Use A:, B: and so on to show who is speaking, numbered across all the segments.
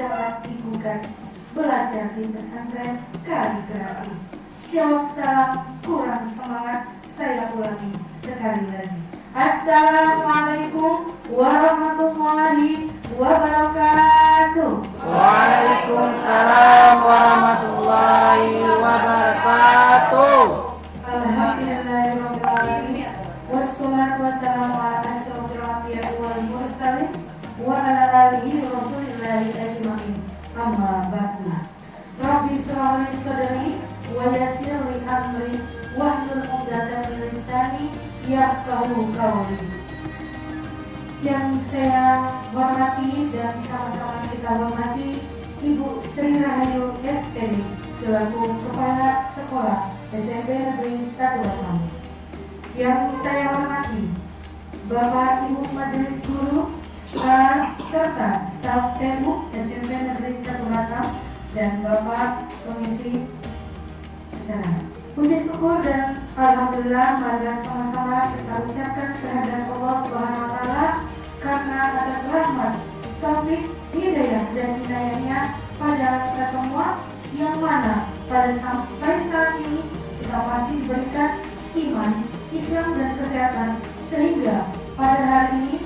A: dapat digugat belajar di pesantren Kaligrafi? Jawab salam, kurang semangat, saya ulangi sekali lagi. Assalamualaikum warahmatullahi wabarakatuh.
B: Waalaikumsalam warahmatullahi wabarakatuh.
A: Alhamdulillahirabbil alamin. Wassalatu wassalamu ala asyrofil anbiya'i wal mursalin wa ala alihi rasulillahi ajmain. Amma ba'du. Rabbi shrah li sadri wa yassir li amri wahlul 'uqdatam min lisani yafqahu qawli. Yang saya hormati dan sama-sama kita hormati Ibu Sri Rahayu SPD selaku Kepala Sekolah SMP Negeri 1 Batam. Yang saya hormati Bapak Ibu Majelis Guru serta staf TU SMP Negeri 1 Batam dan Bapak pengisi acara. Puji syukur dan alhamdulillah marilah sama-sama kita ucapkan kehadiran Allah Subhanahu wa taala karena atas rahmat, taufik, hidayah dan hidayahnya pada kita semua yang mana pada sampai saat ini kita masih diberikan iman, Islam dan kesehatan sehingga pada hari ini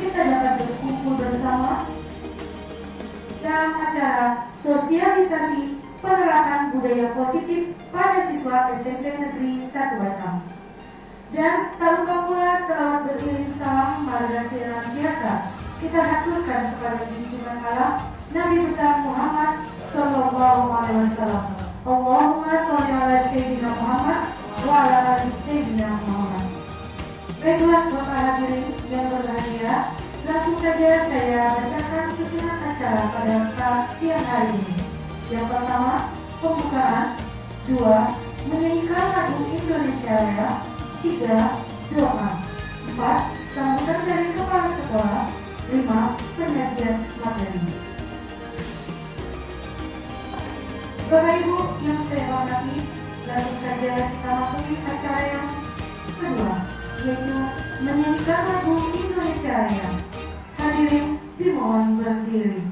A: kita dapat berkumpul bersama dalam acara sosialisasi penerapan budaya positif pada siswa SMP Negeri 1 Batam. Dan tak lupa pula selawat beriring salam marilah senantiasa kita haturkan kepada junjungan Allah Nabi besar Muhammad sallallahu alaihi wasallam. Allahumma sholli ala sayyidina Muhammad wa ala ali sayyidina Muhammad. Baiklah Bapak hadirin yang berbahagia, langsung saja saya bacakan susunan acara pada siang hari ini. Yang pertama, pembukaan. 2. Menyanyikan lagu Indonesia Raya. 3. Doa. 4. Sambutan dari kepala sekolah. 5. Penyajian materi. Bapak Ibu yang saya hormati, langsung saja kita masuki acara yang kedua, yaitu menyanyikan lagu Indonesia Raya. Hadirin dimohon berdiri.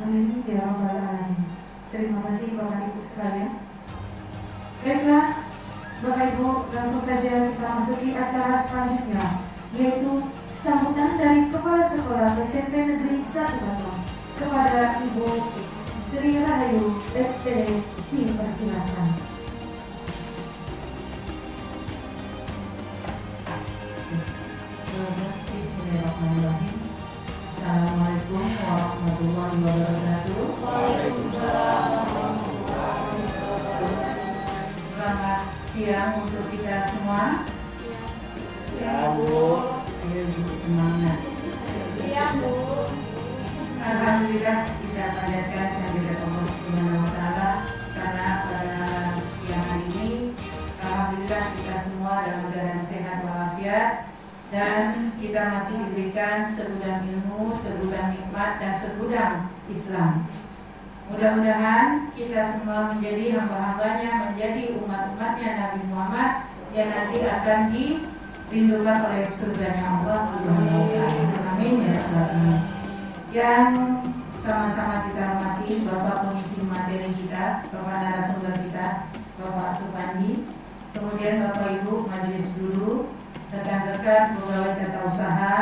A: Amin ya rabbal alamin. Terima kasih Bapak Ibu sekalian. Baiklah Bapak Ibu, langsung saja kita masuki acara selanjutnya, yaitu sambutan dari Kepala Sekolah SMP Negeri 1 Batam kepada Ibu Sri Rahayu SPD. Dipersilakan. Bismillahirrahmanirrahim. Bismillahirrahmanirrahim. Assalamualaikum warahmatullahi wabarakatuh. Selamat siang untuk kita semua.
B: Ya, Bu.
A: Ayo Bu, semangat.
C: Siap, Bu.
A: Alhamdulillah kita panjatkan kehadirat Allah Subhanahu wa taala karena pada siang hari ini alhamdulillah kita semua dalam keadaan sehat walafiat dan kita masih diberikan segudang ilmu, segudang nikmat dan segudang Islam. Mudah-mudahan kita semua menjadi hamba-hambanya, menjadi umat-umatnya Nabi Muhammad yang nanti akan dirindukan oleh surganya Allah Subhanahu wa taala. Amin ya rabbal alamin. Yang sama-sama kita hormati Bapak pengisi materi kita, Bapak narasumber kita, Bapak Supandi, kemudian Bapak Ibu majelis guru, rekan-rekan pegawai tata usaha.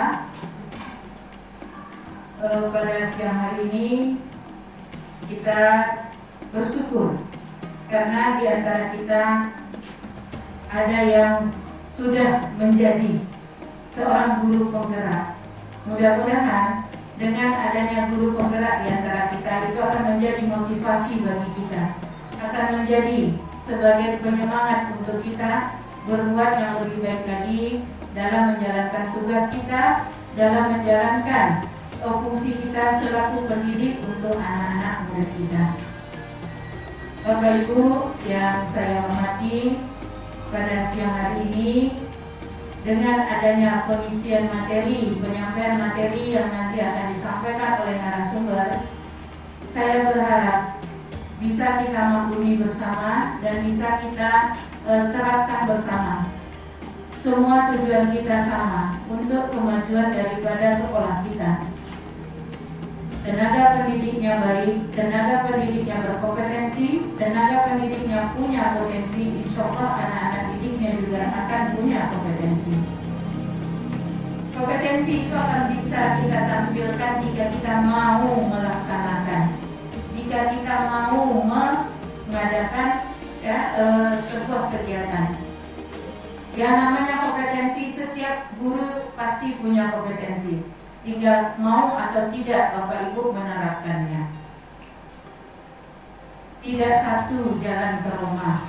A: Pada siang hari ini kita bersyukur karena di antara kita ada yang sudah menjadi seorang guru penggerak. Mudah-mudahan dengan adanya guru penggerak di antara kita itu akan menjadi motivasi bagi kita, akan menjadi sebagai penyemangat untuk kita berbuat yang lebih baik lagi dalam menjalankan tugas kita, dalam menjalankan fungsi kita selaku pendidik untuk anak-anak murid kita. Bapak Ibu yang saya hormati, pada siang hari ini dengan adanya pengisian materi, penyampaian materi yang nanti akan disampaikan oleh narasumber, saya berharap bisa kita maklumi bersama dan bisa kita terapkan bersama. Semua tujuan kita sama, untuk kemajuan daripada sekolah kita. Tenaga pendidiknya baik, tenaga pendidiknya berkompetensi, tenaga pendidiknya punya potensi, insya Allah anak-anak didiknya juga akan punya kompetensi. Kompetensi itu akan bisa kita tampilkan jika kita mau melaksanakan, jika kita mau mengadakan sebuah kegiatan. Yang namanya kompetensi, setiap guru pasti punya kompetensi. Tinggal mau atau tidak Bapak Ibu menerapkannya. Tidak satu jalan ke Roma.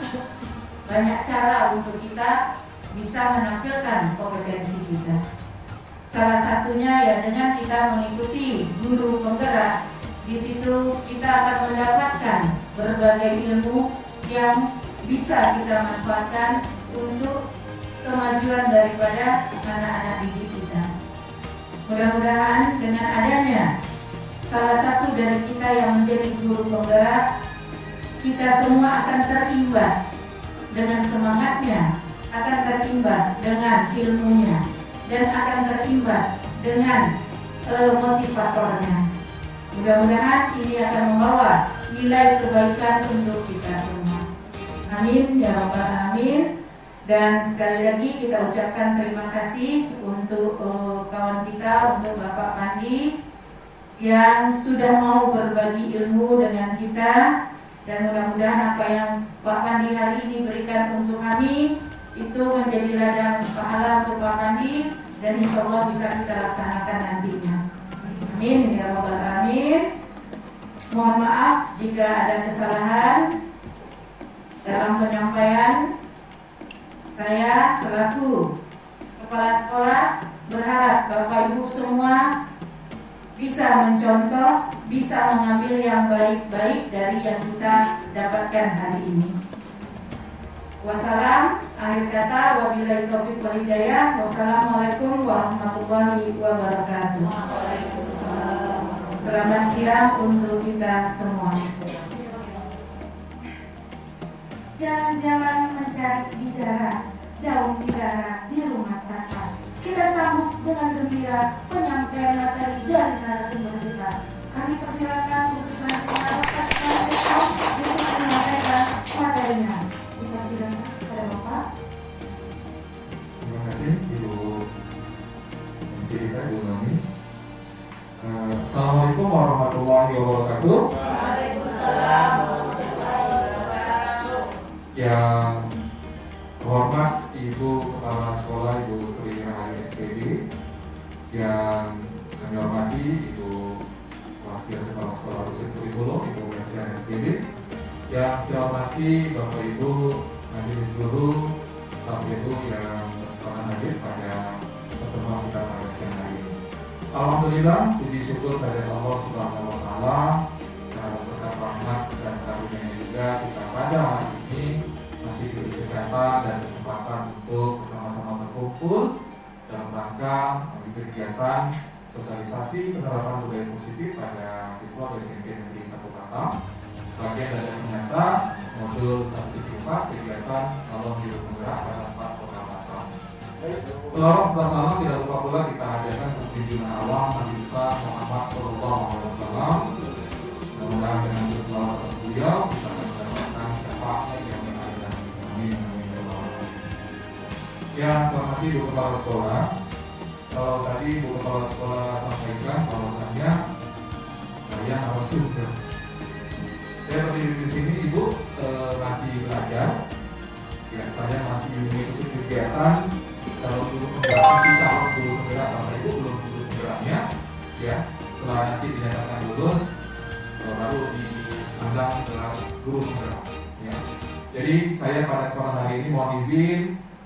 A: Banyak cara untuk kita bisa menampilkan kompetensi kita. Salah satunya ya dengan kita mengikuti guru penggerak. Di situ kita akan mendapatkan berbagai ilmu yang bisa kita manfaatkan untuk kemajuan daripada anak-anak didik kita. Mudah-mudahan dengan adanya salah satu dari kita yang menjadi guru penggerak, kita semua akan terimbas dengan semangatnya, akan terimbas dengan ilmunya, dan akan terimbas dengan motivatornya. Mudah-mudahan ini akan membawa nilai kebaikan untuk kita semua. Amin ya rabbal alamin. Dan sekali lagi kita ucapkan terima kasih untuk kawan kita, untuk Bapak Pandi yang sudah mau berbagi ilmu dengan kita. Dan mudah-mudahan apa yang Pak Pandi hari ini berikan untuk kami itu menjadi ladang pahala untuk Pak Pandi, dan insya Allah bisa kita laksanakan nantinya. Amin ya rabbal alamin. Mohon maaf jika ada kesalahan dalam penyampaian. Saya selaku kepala sekolah berharap Bapak Ibu semua bisa mencontoh, bisa mengambil yang baik-baik dari yang kita dapatkan hari ini. Wassalam, akhir kata, wabillahi taufiq wal hidayah. Wassalamualaikum warahmatullahi wabarakatuh. Selamat siang untuk kita semua.
C: Jangan-jangan mencari bidara, daun bidara di rumah tata. Kita sambut dengan gembira penyampaian materi dari narasumber kita. Kami persilakan untuk selanjutnya Bapak Sekaligus untuk menyampaikan materinya. Dipersilakan kepada Bapak.
D: Terima kasih Ibu MC kita, Ibu Nami. Assalamualaikum warahmatullahi wabarakatuh.
C: Waalaikumsalam.
D: Yang terhormat Ibu Kepala Sekolah Ibu Sri Rahayu SPD, Yang kami hormati Ibu Wakil Kepala Sekolah Rusin Kurikulum, Ibu Mersian SPB. Yang saya hormati Bapak Ibu Majelis Guru, staf guru yang bersekolah hadir pada pertemuan kita pada siang hari ini. Alhamdulillah, puji syukur dari Allah Subhanahu wa Ta'ala karena berkat rahmat dan karunia juga kita pada hari ini masih diberi kesehatan dan kesempatan untuk bersama-sama berkumpul dalam rangka mengikuti kegiatan sosialisasi penerapan budaya positif pada siswa SMP Negeri 1 Batam. Bagian dari senjata modul 174 kegiatan salon biru penggerak pada 4 Kota Batam. Setelah salam tidak lupa pula kita hadirkan junjungan awam Nabi besar Muhammad SAW. Mudah-mudahan dengan berselawat atas beliau kita akan mendapatkan syafaatnya yang ada. Amin. Yang saya hormati Ibu Kepala Sekolah. Kalau tadi Ibu Kepala Sekolah sampaikan bahwasannya saya narasumber. Saya berdiri di sini Ibu masih belajar. Ya, saya masih mengikuti kegiatan kalau guru penggerak, calon guru penggerak Bapak Ibu belum guru penggeraknya. Ya, setelah nanti dinyatakan lulus baru disandang gelar guru penggerak. Ya. Jadi saya pada kesempatan hari ini mohon izin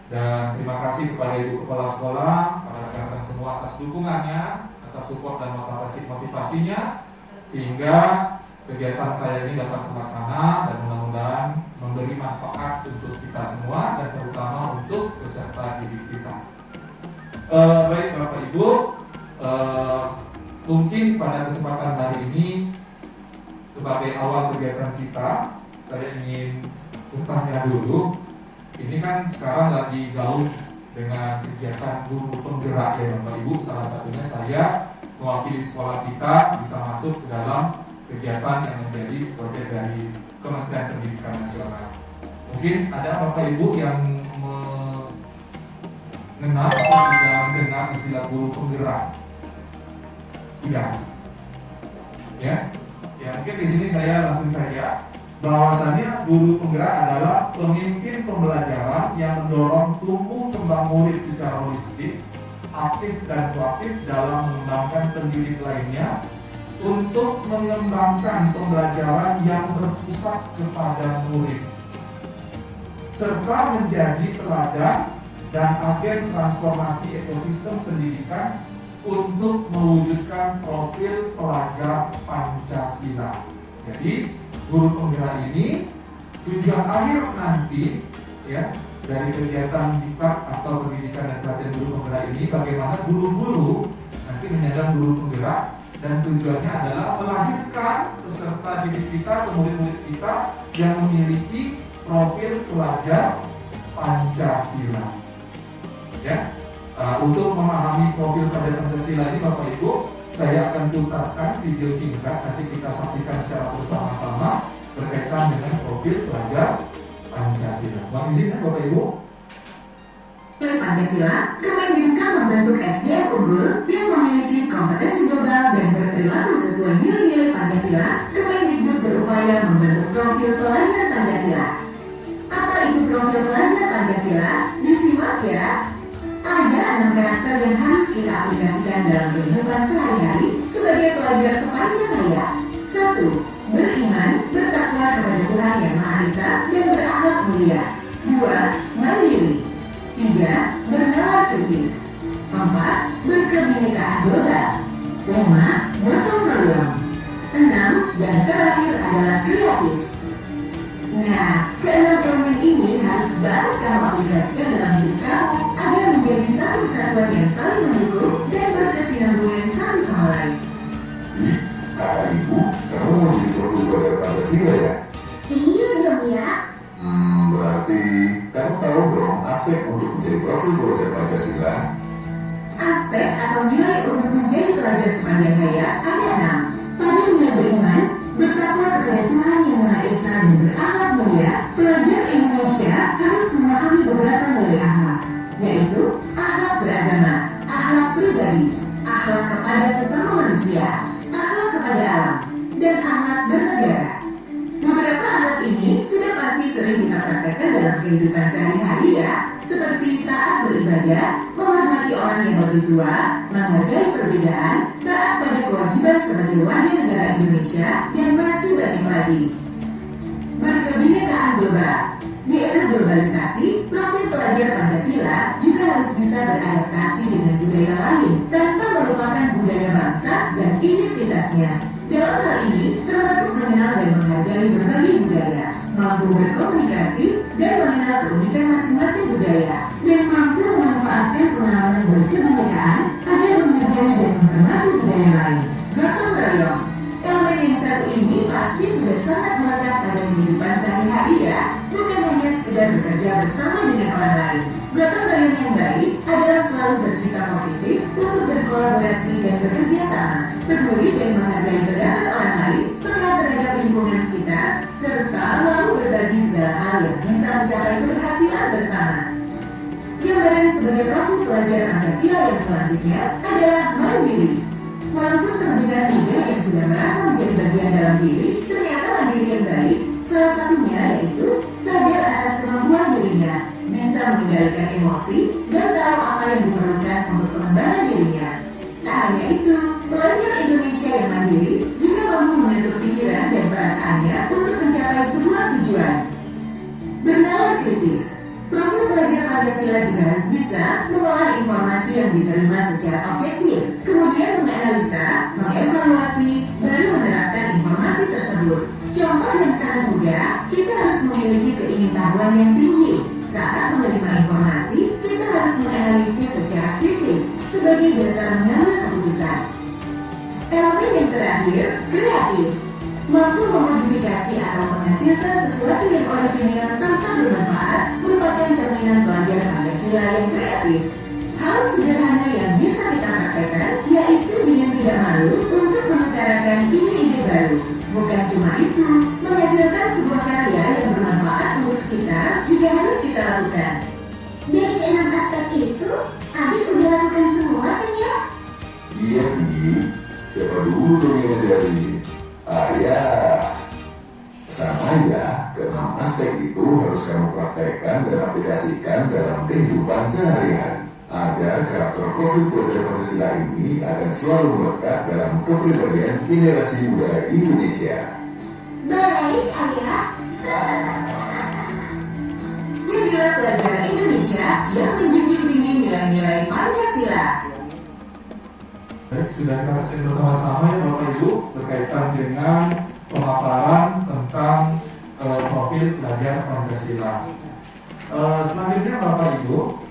D: dan terima kasih kepada Ibu Kepala Sekolah, para rekan-rekan semua atas dukungannya, atas support dan motivasinya, sehingga kegiatan saya ini dapat terlaksana dan mudah-mudahan memberi manfaat untuk kita semua dan terutama untuk peserta didik kita. Baik Bapak Ibu, mungkin pada kesempatan hari ini sebagai awal kegiatan kita, saya ingin bertanya dulu. Ini kan sekarang lagi gaul dengan kegiatan guru penggerak ya Bapak Ibu. Salah satunya saya mewakili sekolah kita bisa masuk ke dalam kegiatan yang menjadi proyek dari Kementerian Pendidikan Nasional. Mungkin ada Bapak Ibu yang mengenal atau sudah mendengar istilah guru penggerak. Sudah? Ya? Ya mungkin di sini saya langsung saja. Bahwasannya guru penggerak adalah pemimpin pembelajaran yang mendorong tumbuh kembang murid secara holistik, aktif dan proaktif dalam mengembangkan pendidik lainnya untuk mengembangkan pembelajaran yang berpusat kepada murid, serta menjadi teladan dan agen transformasi ekosistem pendidikan untuk mewujudkan profil pelajar Pancasila. Jadi guru penggerak ini tujuan akhir nanti ya dari kegiatan diklat atau pendidikan dan pelatihan guru penggerak ini bagaimana guru-guru nanti menyandang guru penggerak dan tujuannya adalah melahirkan peserta didik kita atau murid-murid kita yang memiliki profil pelajar Pancasila. Ya, untuk memahami profil pelajar Pancasila ini Bapak Ibu, saya akan putarkan video singkat, nanti kita saksikan secara bersama-sama berkaitan dengan profil pelajar Pancasila. Mohon izin ya Bapak Ibu.
E: Pancasila, Kemendikbud membentuk SDM unggul yang memiliki kompetensi global dan berperilaku sesuai nilai-nilai Pancasila. Kemendikbud berupaya membentuk profil pelajar Pancasila. Apa itu profil pelajar Pancasila? Disimak ya. Ada 6 karakter yang harus kita aplikasikan dalam kehidupan sehari-hari sebagai pelajar sepanjang hayat. 1. Beriman, bertakwa kepada Tuhan Yang Maha Esa dan berakhlak mulia. 2. Mandiri. 3. Bernalar kritis. 4. Berkebinekaan global. 5. Gotong royong. 6. Dan terakhir adalah kreatif. Nah, keenam elemen ini harus banget kamu aplikasikan dalam hidup kamu agar menjadi satu kesatuan yang saling mendukung dan berkesinambungan satu sama lain.
F: Kakak ibu, kamu mau jadi profil pelajar Pancasila ya?
E: Iya dong ya.
F: Berarti kamu tahu dong aspek untuk menjadi profil pelajar Pancasila?
E: Aspek atau nilai untuk menjadi pelajar sepanjang hayat ada 6. Pada nilai beriman, bertakwa kepada Tuhan Yang Maha Esa dan berakhlak mulia, pelajar Indonesia harus memahami beberapa nilai akhlak, yaitu akhlak beragama, akhlak pribadi, akhlak kepada sesama manusia, akhlak kepada alam, dan akhlak bernegara. Beberapa akhlak ini sudah pasti sering kita praktekkan dalam kehidupan sehari-hari ya, seperti seperti taat beribadah, menghormati orang yang lebih tua, menghargai perbedaan, taat pada kewajiban sebagai warga negara Indonesia, dan masih banyak lagi. Berkebinekaan global. Di era globalisasi, profil pelajar Pancasila juga harus bisa beradaptasi dengan budaya lain tanpa melupakan budaya bangsa dan identitasnya. Dalam hal ini, termasuk mengenal dan menghargai berbagai budaya, mampu berkomunikasi dan mengenal keunikan masing-masing budaya, dan mampu memanfaatkan pengalaman berkebinekaan agar menghargai dan menghormati budaya lain. Gotong royong. Elemen yang satu ini pasti sudah sangat melekat pada kehidupan sehari-hari ya, bukan hanya sekedar bekerja bersama dengan orang lain. Gotong royong yang baik adalah selalu bersikap positif untuk berkolaborasi dan bekerja sama, peduli dan menghargai pendapat orang lain, peka terhadap lingkungan sekitar, serta mau berbagi segala hal yang bisa mencapai keberhasilan bersama. Gambaran sebagai profil pelajar Pancasila yang selanjutnya adalah mandiri. Walaupun terdengar mudah yang sudah merasa menjadi bagian dalam diri, ternyata mandiri yang baik, salah satunya yaitu sadar atas kemampuan dirinya, bisa mengendalikan emosi, dan tahu apa yang diperlukan untuk pengembangan dirinya. Tak hanya itu, pelajar Indonesia yang mandiri juga mampu mengatur pikiran dan perasaannya untuk mencapai sebuah tujuan. Bernalar kritis. Profil pelajar Pancasila juga harus bisa mengolah informasi yang diterima secara objektif, kemudian menganalisa, mengevaluasi, baru menerapkan informasi tersebut. Contoh yang sangat mudah, kita harus memiliki keingintahuan yang tinggi. Saat menerima informasi, kita harus menganalisis secara kritis sebagai dasar mengambil keputusan. Elemen yang terakhir, kreatif. Mampu memodifikasi atau menghasilkan sesuatu yang orisinil serta bermanfaat merupakan cerminan pelajar Pancasila yang kreatif. Hal sederhana yang bisa kita praktekkan yaitu dengan tidak malu untuk mengutarakan ide-ide baru. Bukan cuma itu, menghasilkan sebuah karya yang bermanfaat untuk sekitar juga harus kita lakukan.
C: Dari keenam aspek itu, Abi udah lakukan semua kan ya?
F: Iya nih, siapa dulu dong yang ngejari? Ya, sama ya, keenam aspek itu harus kamu praktekkan dan aplikasikan dalam kehidupan sehari-hari agar karakter profil pelajar Pancasila ini akan selalu melekat dalam kepribadian generasi muda Indonesia.
C: Baik, Ayah.
E: Jadilah pelajar Indonesia yang menjunjung tinggi nilai-nilai Pancasila.
D: Baik, sudah kita saksikan bersama-sama ya Bapak Ibu berkaitan dengan pemaparan tentang profil pelajar Pancasila. Selanjutnya Bapak Ibu,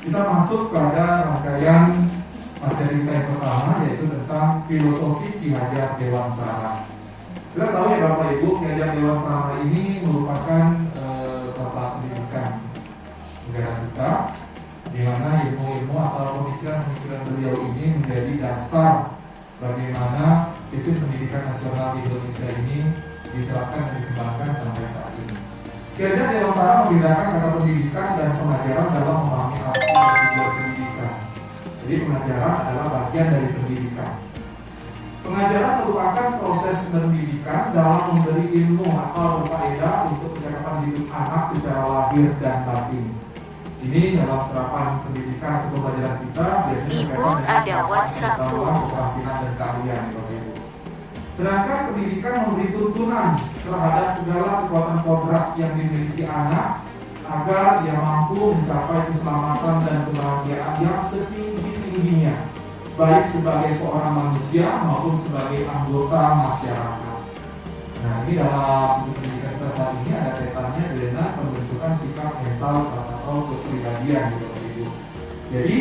D: kita masuk pada rangkaian materi kita yang pertama yaitu tentang filosofi Ki Hajar Dewantara. Kita tahu ya Bapak Ibu, Ki Hajar Dewantara ini merupakan bapak pendidikan negara kita, di mana ilmu-ilmu atau pemikiran-pemikiran beliau ini menjadi dasar bagaimana sistem pendidikan nasional di Indonesia ini diterapkan dan dikembangkan sampai saat ini. Ki Hajar Dewantara membedakan kata pendidikan dan pengajaran dalam memahami arti dan tujuan pendidikan. Jadi pengajaran adalah bagian dari pendidikan. Pengajaran merupakan proses pendidikan dalam memberi ilmu atau berfaedah untuk pencakapan hidup anak secara lahir dan batin. Ini dalam terapan pendidikan atau pembelajaran kita biasanya
B: Ibu ada WhatsApp tuh.
D: keterampilan dan keahlian, Bapak Ibu. Sedangkan pendidikan memberi tuntunan terhadap segala kekuatan kodrat yang dimiliki anak agar ia mampu mencapai keselamatan dan kebahagiaan yang setinggi-tingginya, baik sebagai seorang manusia maupun sebagai anggota masyarakat. Nah, ini dalam sistem pendidikan kita saat ini ada kaitannya dengan pembentukan sikap mental atau kepribadian gitu, Ibu. Jadi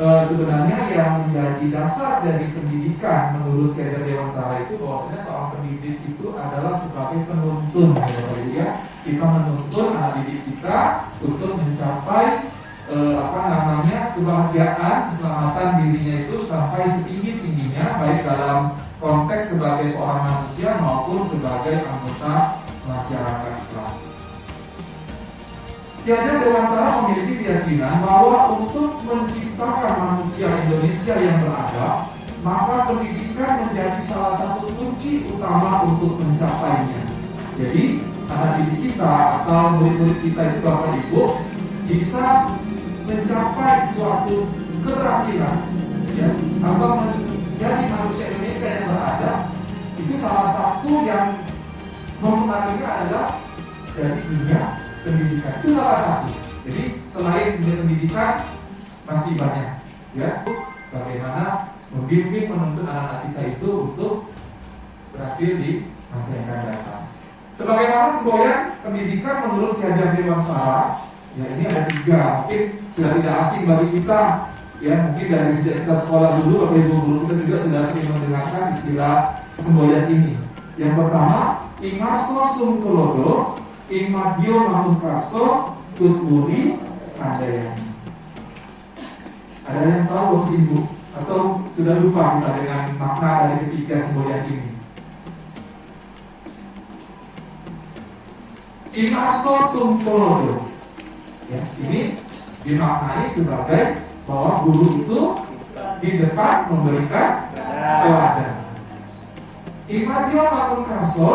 D: sebenarnya yang menjadi dasar dari pendidikan menurut Ki Hajar Dewantara itu bahwasanya seorang pendidik itu adalah sebagai penuntun, ya. Kita menuntun anak didik kita untuk mencapai kebahagiaan, keselamatan dirinya itu sampai setinggi-tingginya, baik dalam konteks sebagai seorang manusia maupun sebagai anggota masyarakat Islam. Ki Hajar Dewantara memiliki keyakinan bahwa untuk menciptakan manusia Indonesia yang beradab, maka pendidikan menjadi salah satu kunci utama untuk mencapainya. Jadi anak didik kita atau murid-murid kita itu Bapak Ibu bisa mencapai suatu keberhasilan, ya, atau menjadi manusia Indonesia yang beradab. Itu salah satu yang mempengaruhi adalah dari dunia pendidikan. Itu salah satu. Jadi selain dunia pendidikan masih banyak, ya, bagaimana membimbing menuntun anak-anak kita itu untuk berhasil di masa yang akan datang. Sebagaimana semboyan pendidikan menurut Ki Hajar Dewantara, ya ini ada 3, mungkin sudah tidak asing bagi kita, ya mungkin dari sejak kita sekolah dulu, Bapak Ibu guru kita juga sudah sering mendengarkan istilah semboyan ini. Yang pertama, Ingarso Sum Tulodo, Ing Madyo Manungkarso, Tut Budi Handayani. Ada yang tahu Bapak Ibu? Atau sudah lupa kita dengan makna dari ketiga semboyan ini? Ingarso Sum Tulodo, ya, ini dimaknai sebagai bahwa guru itu di depan memberikan teladan. Imadyo Manungkarso,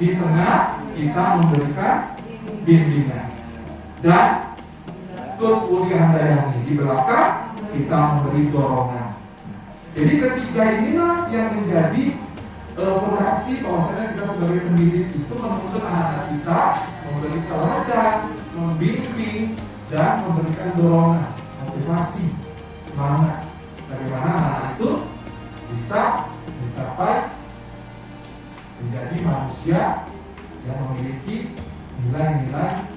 D: di tengah kita memberikan bimbingan. Dan Tut Budi Handayani, di belakang kita memberi dorongan. Jadi ketiga inilah yang menjadi fondasi bahwasanya kita sebagai pendidik itu menuntut anak-anak kita memberi teladan, membimbing, dan memberikan dorongan, motivasi, semangat. Bagaimana anak itu bisa mencapai menjadi manusia yang memiliki nilai-nilai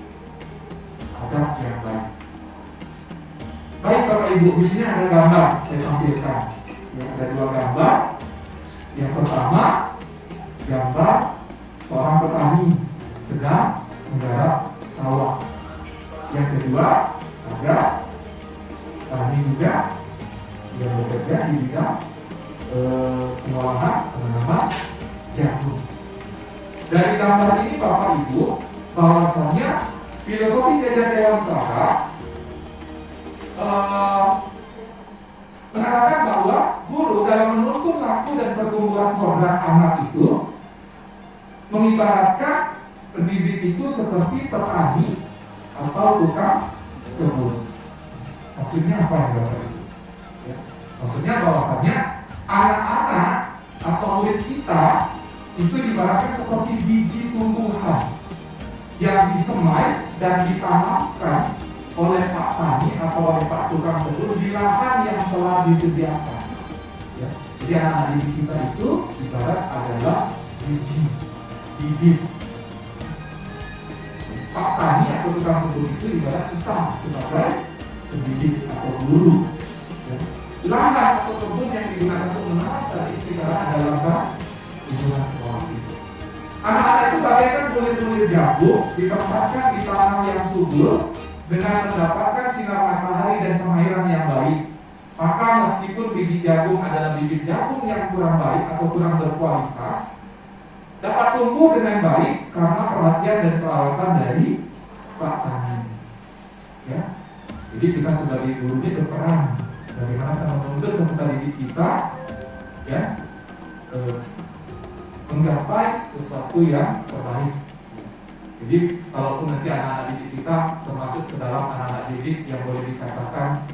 D: adab yang baik. Baik Bapak Ibu, di sini ada gambar saya tampilkan. Ya, ada 2 gambar. Yang pertama, gambar seorang petani sedang menggarap sawah. Yang kedua, ada petani juga yang bekerja di bidang pengolahan tanaman jagung. Dari gambar ini Bapak Ibu, bahwasanya filosofi Ki Hajar Dewantara mengatakan bahwa guru dalam menuntun laku dan pertumbuhan kodrat anak itu mengibaratkan pendidik itu seperti petani atau tukang kebun. Maksudnya apa yang Bapak Ibu? Ya. Maksudnya bahwasanya anak-anak atau murid kita itu diibaratkan seperti biji tumbuhan yang disemai dan ditanamkan oleh Pak Tani atau oleh Pak tukang kebun di lahan yang telah disediakan. Ya. Jadi anak-anak didik kita itu ibarat adalah biji, bibit. Pak Tani atau tukang kebun itu ibarat kita sebagai pendidik atau guru. Ya. Lahan atau kebun yang digunakan untuk menanam tadi itu ibarat adalah lingkungan sekolah itu. Anak-anak itu bagaikan kulit-kulit jagung ditempatkan di tanah yang subur dengan mendapatkan sinar matahari dan pengairan yang baik. Maka meskipun biji jagung adalah bibit jagung yang kurang baik atau kurang berkualitas, dapat tumbuh dengan baik karena perhatian dan perawatan dari Pak Tani. Ya, jadi kita sebagai guru ini berperan bagaimana kita menuntut peserta didik kita, ya, menggapai sesuatu yang terbaik. Jadi kalaupun nanti anak-anak didik kita termasuk ke dalam anak-anak didik yang boleh dikatakan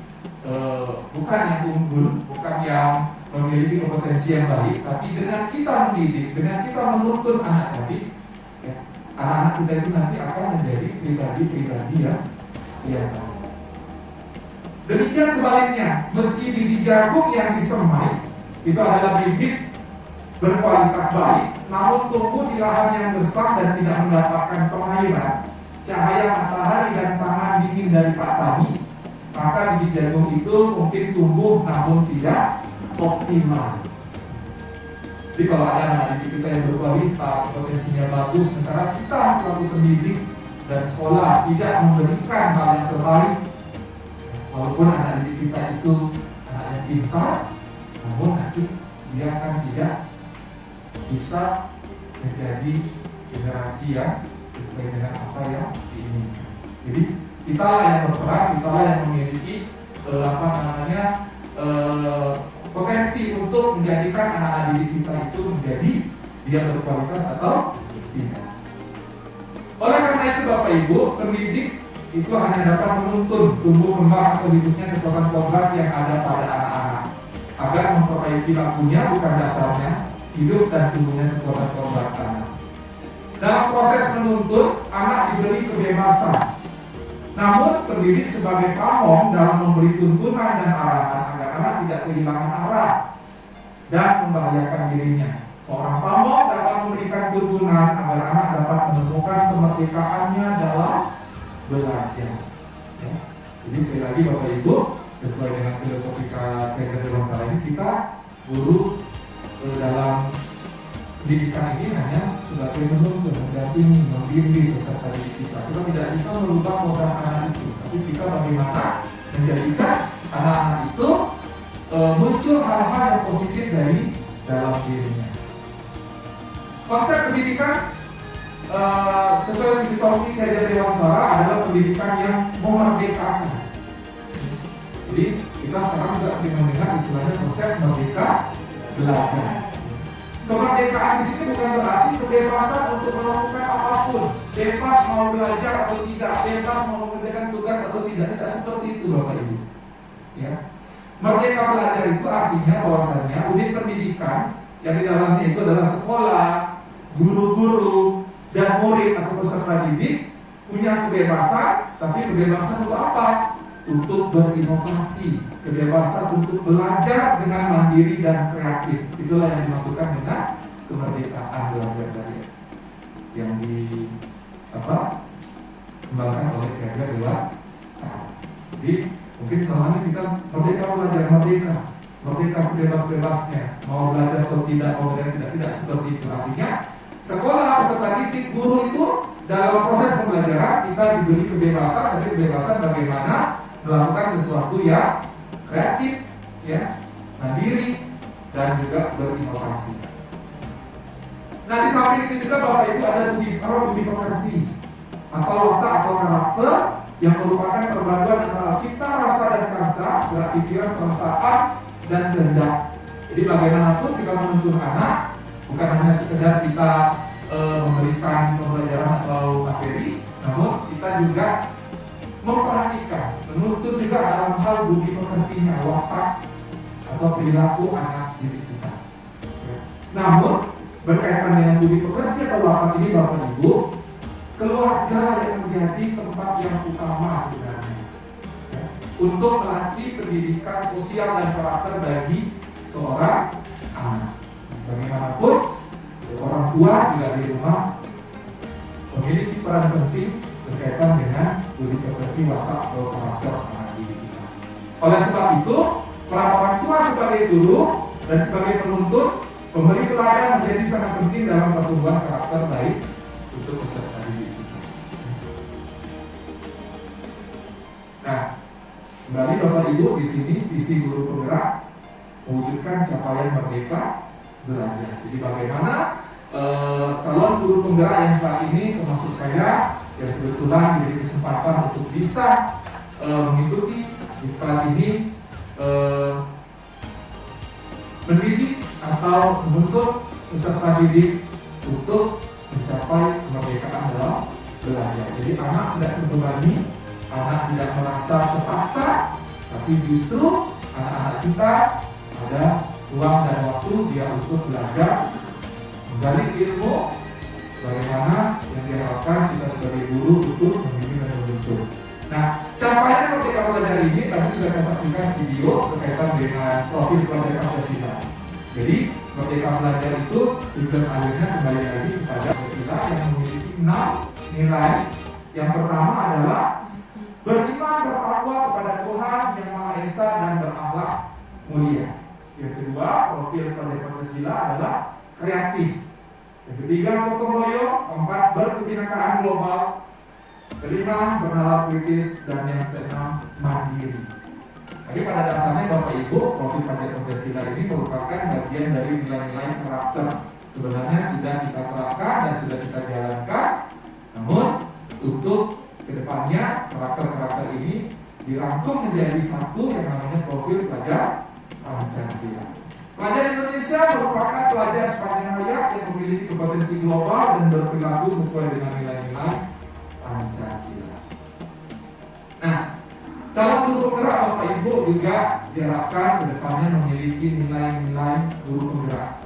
D: bukan yang unggul, bukan yang memiliki kompetensi yang baik, tapi dengan kita mendidik, dengan kita menuntun anak tadi, ya, anak-anak kita itu nanti akan menjadi pribadi-pribadi yang baik. Demikian sebaliknya, meski bibit jagung yang disemai itu adalah bibit berkualitas baik, namun tumbuh di lahan yang gersang dan tidak mendapatkan pengairan, cahaya matahari dan tangan dingin dari Pak Tani, maka bibit jagung itu mungkin tumbuh namun tidak optimal. Jadi kalau ada anak didik kita yang berkualitas, potensinya bagus, sementara kita selaku pendidik dan sekolah tidak memberikan hal yang terbaik, walaupun anak didik kita itu anak yang pintar, namun nanti dia akan tidak bisa menjadi generasi yang sesuai dengan apa yang diinginkan. Jadi kita lah yang berperan, kita lah yang memiliki potensi untuk menjadikan anak-anak didik kita itu menjadi dia berkualitas atau tidak. Oleh karena itu Bapak Ibu, pendidik itu hanya dapat menuntun tumbuh kembang atau hidupnya kekuatan kodrat yang ada pada anak-anak agar memperbaiki lakunya bukan dasarnya hidup dan tumbuhnya kekuatan kodrat anak. Dalam proses menuntun, anak diberi kebebasan. Namun pendidik sebagai pamong dalam memberi tuntunan dan arahan agar anak tidak kehilangan arah dan membahayakan dirinya. Seorang pamong dapat memberikan tuntunan agar anak dapat menemukan kemerdekaannya dalam belajar. Ya. Jadi sekali lagi Bapak Ibu, sesuai dengan filosofi Kegel Dewantara ini, kita guru dalam pendidikan ini hanya sebagai menuntun, mendampingi, membimbing peserta didik kita. Kita tidak bisa merubah program anak itu, tapi kita bagaimana menjadikan anak-anak itu muncul hal-hal yang positif dari dalam dirinya. Konsep pendidikan sesuai filosofi Kegel Dewantara adalah pendidikan yang memerdekakan. Jadi kita sekarang juga sering mendengar istilahnya konsep merdeka belajar. Kemerdekaan di sini bukan berarti kebebasan untuk melakukan apapun, bebas mau belajar atau tidak, bebas mau mengerjakan tugas atau tidak seperti itu Bapak Ibu. Ya. Merdeka belajar itu artinya bahwasannya unit pendidikan yang di dalamnya itu adalah sekolah, guru-guru, dan murid atau peserta didik punya kebebasan, tapi kebebasan untuk apa? Untuk berinovasi, kebebasan untuk belajar dengan mandiri dan kreatif. Itulah yang dimaksudkan dengan kemerdekaan belajar tadi yang dikembangkan oleh Kegel Dewantara. Jadi mungkin selama ini kita merdeka belajar, merdeka sebebas-bebasnya, mau belajar atau tidak, mau belajar tidak seperti itu. Artinya sekolah, peserta didik, guru itu dalam proses pembelajaran kita diberi kebebasan, tapi kebebasan bagaimana melakukan sesuatu yang kreatif, ya, mandiri, dan juga berinovasi. Nah, di samping itu juga Bapak Ibu ada budi pekerti atau watak atau karakter yang merupakan perpaduan antara cipta, rasa, dan karsa, gerak pikiran, perasaan, dan kehendak. Jadi bagaimanapun kita menuntun anak bukan hanya sekedar kita memberikan pembelajaran atau materi, namun kita juga memperhatikan, menuntun juga dalam hal budi pekertinya, watak atau perilaku anak didik kita. Ya. Namun berkaitan dengan budi pekerti atau watak ini Bapak Ibu, keluarga yang menjadi tempat yang utama sebenarnya, ya, untuk melatih pendidikan sosial dan karakter bagi seorang anak. Bagaimanapun orang tua juga di rumah memiliki peran penting berkaitan dengan budi pekerti, watak atau karakter anak didik kita. Oleh sebab itu, peran orang tua sebagai guru dan sebagai penuntun, pemberi teladan menjadi sangat penting dalam pertumbuhan karakter baik untuk peserta didik kita. Nah, kembali Bapak Ibu, di sini visi guru penggerak mewujudkan capaian merdeka belajar. Jadi bagaimana calon guru penggerak yang saat ini termasuk saya yang kebetulan diberi kesempatan untuk bisa mengikuti diklat ini, mendidik atau menuntut peserta didik untuk mencapai kemerdekaan dalam belajar. Jadi anak tidak terbebani, anak tidak merasa terpaksa, tapi justru anak-anak kita ada ruang dan waktu dia untuk belajar, menggali ilmu, bagaimana yang diharapkan kita sebagai guru untuk membimbing dan menuntun. Nah, capaian merdeka belajar ini tadi sudah kita saksikan video berkaitan dengan profil pelajar Pancasila. Jadi merdeka belajar itu tujuan akhirnya kembali lagi kepada Pancasila yang memiliki 6 nilai. Yang pertama adalah beriman bertakwa kepada Tuhan yang Maha Esa dan berakhlak mulia. Yang kedua, profil pelajar Pancasila adalah kreatif. Yang ketiga, gotong royong. Keempat, berkebinekaan global. Kelima, bernalar kritis. Dan yang keenam, mandiri. Jadi pada dasarnya Bapak Ibu, profil pelajar Pancasila ini merupakan bagian dari nilai-nilai karakter. Sebenarnya sudah kita terapkan dan sudah kita jalankan. Namun untuk kedepannya karakter-karakter ini dirangkum menjadi satu yang namanya profil pelajar Pancasila. Pelajar Indonesia merupakan pelajar sepanjang hayat yang memiliki kompetensi global dan berperilaku sesuai dengan nilai-nilai Pancasila. Nah, calon guru penggerak Bapak Ibu juga diharapkan ke depannya memiliki nilai-nilai guru penggerak.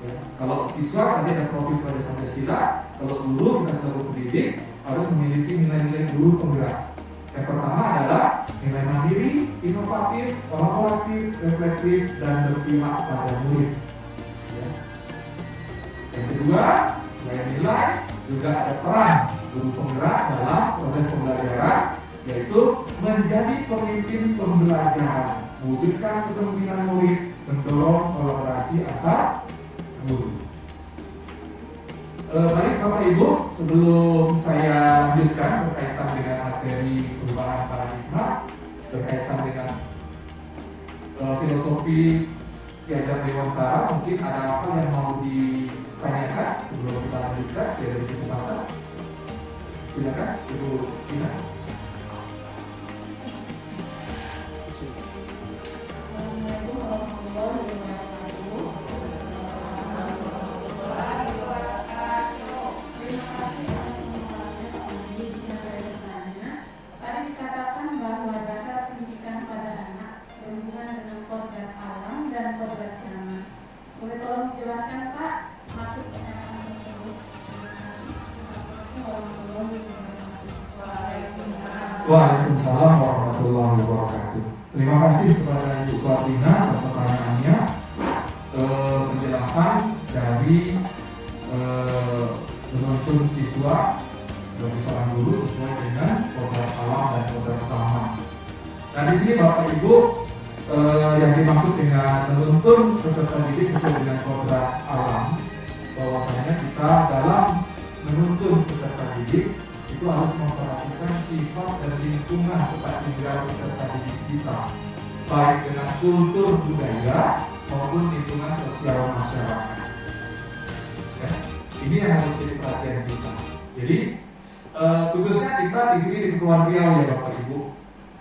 D: Ya, kalau siswa tadi ada profil pada Pancasila, kalau guru kita selalu pendidik harus memiliki nilai-nilai guru penggerak. Yang pertama adalah nilai mandiri, inovatif, kolaboratif, reflektif, dan berpihak pada murid. Ya. Yang kedua, selain nilai, juga ada peran guru penggerak dalam proses pembelajaran, yaitu menjadi pemimpin pembelajaran, mewujudkan kepemimpinan murid, mendorong kolaborasi antar guru. Baik Bapak Ibu, sebelum saya lanjutkan berkaitan dengan materi perubahan paradigma, berkaitan dengan filosofi Ki Hajar Dewantara, mungkin ada hal yang mau ditanyakan sebelum kita lanjutkan. Saya beri kesempatan. Silakan, Ibu Tina. Waalaikumsalam warahmatullahi wabarakatuh. Terima kasih kepada Ibu Suartina atas pertanyaannya. Penjelasan dari menuntun siswa sebagai seorang guru sesuai dengan kodrat alam dan kodrat zaman. Nah di sini Bapak Ibu yang dimaksud dengan menuntun peserta didik sesuai dengan kodrat alam, bahwasanya kita dalam menuntun peserta didik itu harus memperhatikan sifat dan lingkungan tempat tinggal peserta didik kita, baik dengan kultur budaya maupun lingkungan sosial masyarakat. Ya, ini yang harus jadi perhatian kita. Jadi khususnya kita di sini di Kepulauan Riau ya Bapak Ibu.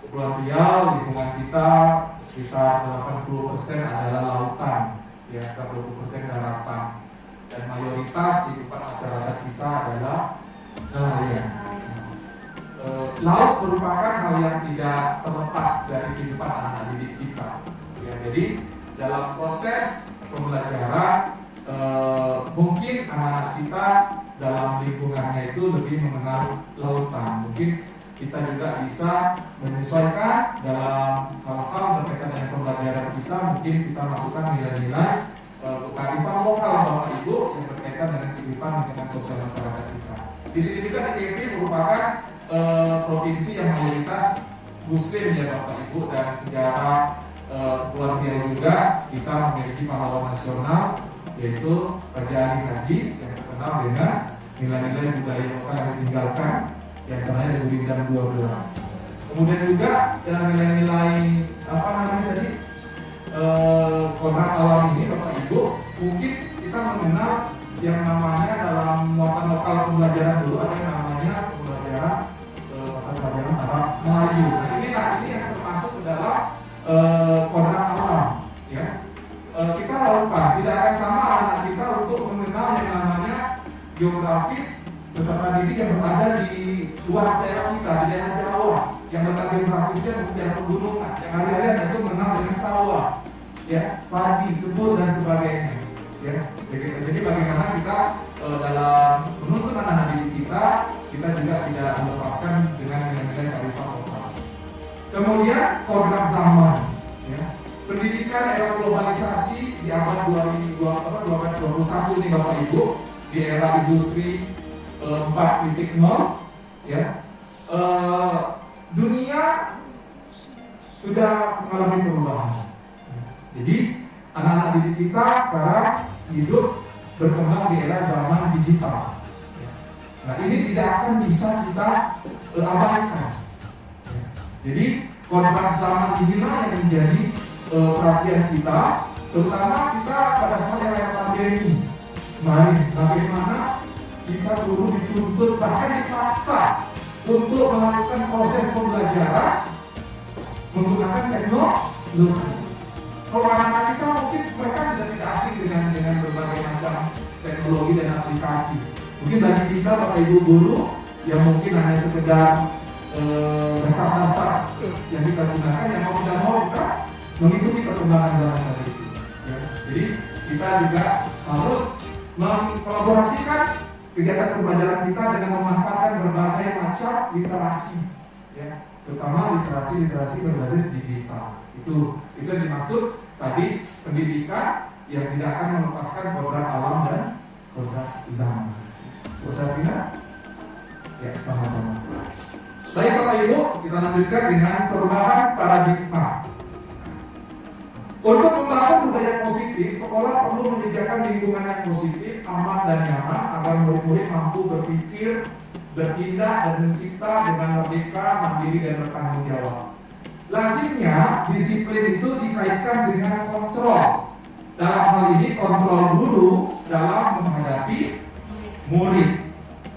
D: Kepulauan Riau lingkungan kita sekitar 80% adalah lautan, ya sekitar 20% daratan, dan mayoritas kehidupan masyarakat kita adalah nelayan. Laut merupakan hal yang tidak terlepas dari kehidupan anak-anak didik kita. Ya, jadi dalam proses pembelajaran mungkin anak-anak kita dalam lingkungannya itu lebih mengenal lautan. Mungkin kita juga bisa menyesuaikan dalam hal-hal berkaitan dengan pembelajaran kita. Mungkin kita masukkan nilai-nilai kearifan lokal Bapak Ibu yang berkaitan dengan kehidupan lingkungan sosial masyarakat kita. Di sini juga di KP merupakan provinsi yang mayoritas Muslim ya Bapak Ibu, dan sejarah keluarga juga kita memiliki pahlawan nasional yaitu Raja Ali Haji yang terkenal dengan nilai-nilai budaya lokal yang ditinggalkan, yang terkenal dari Gurindam 12. Kemudian juga nilai-nilai apa namanya tadi kodrat alam ini Bapak Ibu, mungkin kita mengenal yang namanya dalam muatan lokal pembelajaran dulu ada yang namanya pembelajaran mata pelajaran Arab Melayu. Nah ini yang termasuk ke dalam kodrat alam ya. Kita lautan, tidak akan sama anak kita untuk mengenal yang namanya geografis peserta didik yang berada di luar daerah kita, di daerah Jawa, yang letak geografisnya untuk daerah pegunungan, yang hari-hari itu mengenal dengan sawah, ya, padi, kebun dan sebagainya. Ya, jadi bagaimana kita dalam menuntun anak-anak didik kita juga tidak melepaskan dengan nilai-nilai kearifan lokal. Kemudian kodrat zaman, ya. Pendidikan era globalisasi di abad 2021 ini Bapak Ibu, di era industri 4.0 ya, dunia sudah mengalami perubahan. Jadi anak-anak didik kita sekarang hidup berkembang di era zaman digital. Nah ini tidak akan bisa kita abaikan. Jadi kodrat zaman inilah yang menjadi perhatian kita, terutama kita pada saat era pandemi kemarin. Bagaimana kita guru dituntut bahkan dipaksa untuk melakukan proses pembelajaran menggunakan teknologi. Kalau anak-anak kita mungkin mereka sudah tidak asing dengan berbagai macam teknologi dan aplikasi. Mungkin bagi kita Bapak Ibu guru yang mungkin hanya sekedar dasar-dasar yang kita gunakan, yang mau tidak mau kita mengikuti perkembangan zaman tadi itu. Ya. Jadi kita juga harus mengkolaborasikan kegiatan pembelajaran kita dengan memanfaatkan berbagai macam literasi, ya, terutama literasi berbasis digital. Itu yang dimaksud tadi pendidikan yang tidak akan melepaskan kodrat alam dan kodrat zaman. Saya tidak? Ya, sama-sama. Baik Bapak Ibu, kita lanjutkan dengan perubahan paradigma. Untuk membangun budaya positif, sekolah perlu menyediakan lingkungan yang positif, aman dan nyaman agar murid-murid mampu berpikir, bertindak dan mencipta dengan merdeka, mandiri dan bertanggung jawab. Lazimnya disiplin itu dikaitkan dengan kontrol. Dalam hal ini kontrol guru dalam menghadapi murid.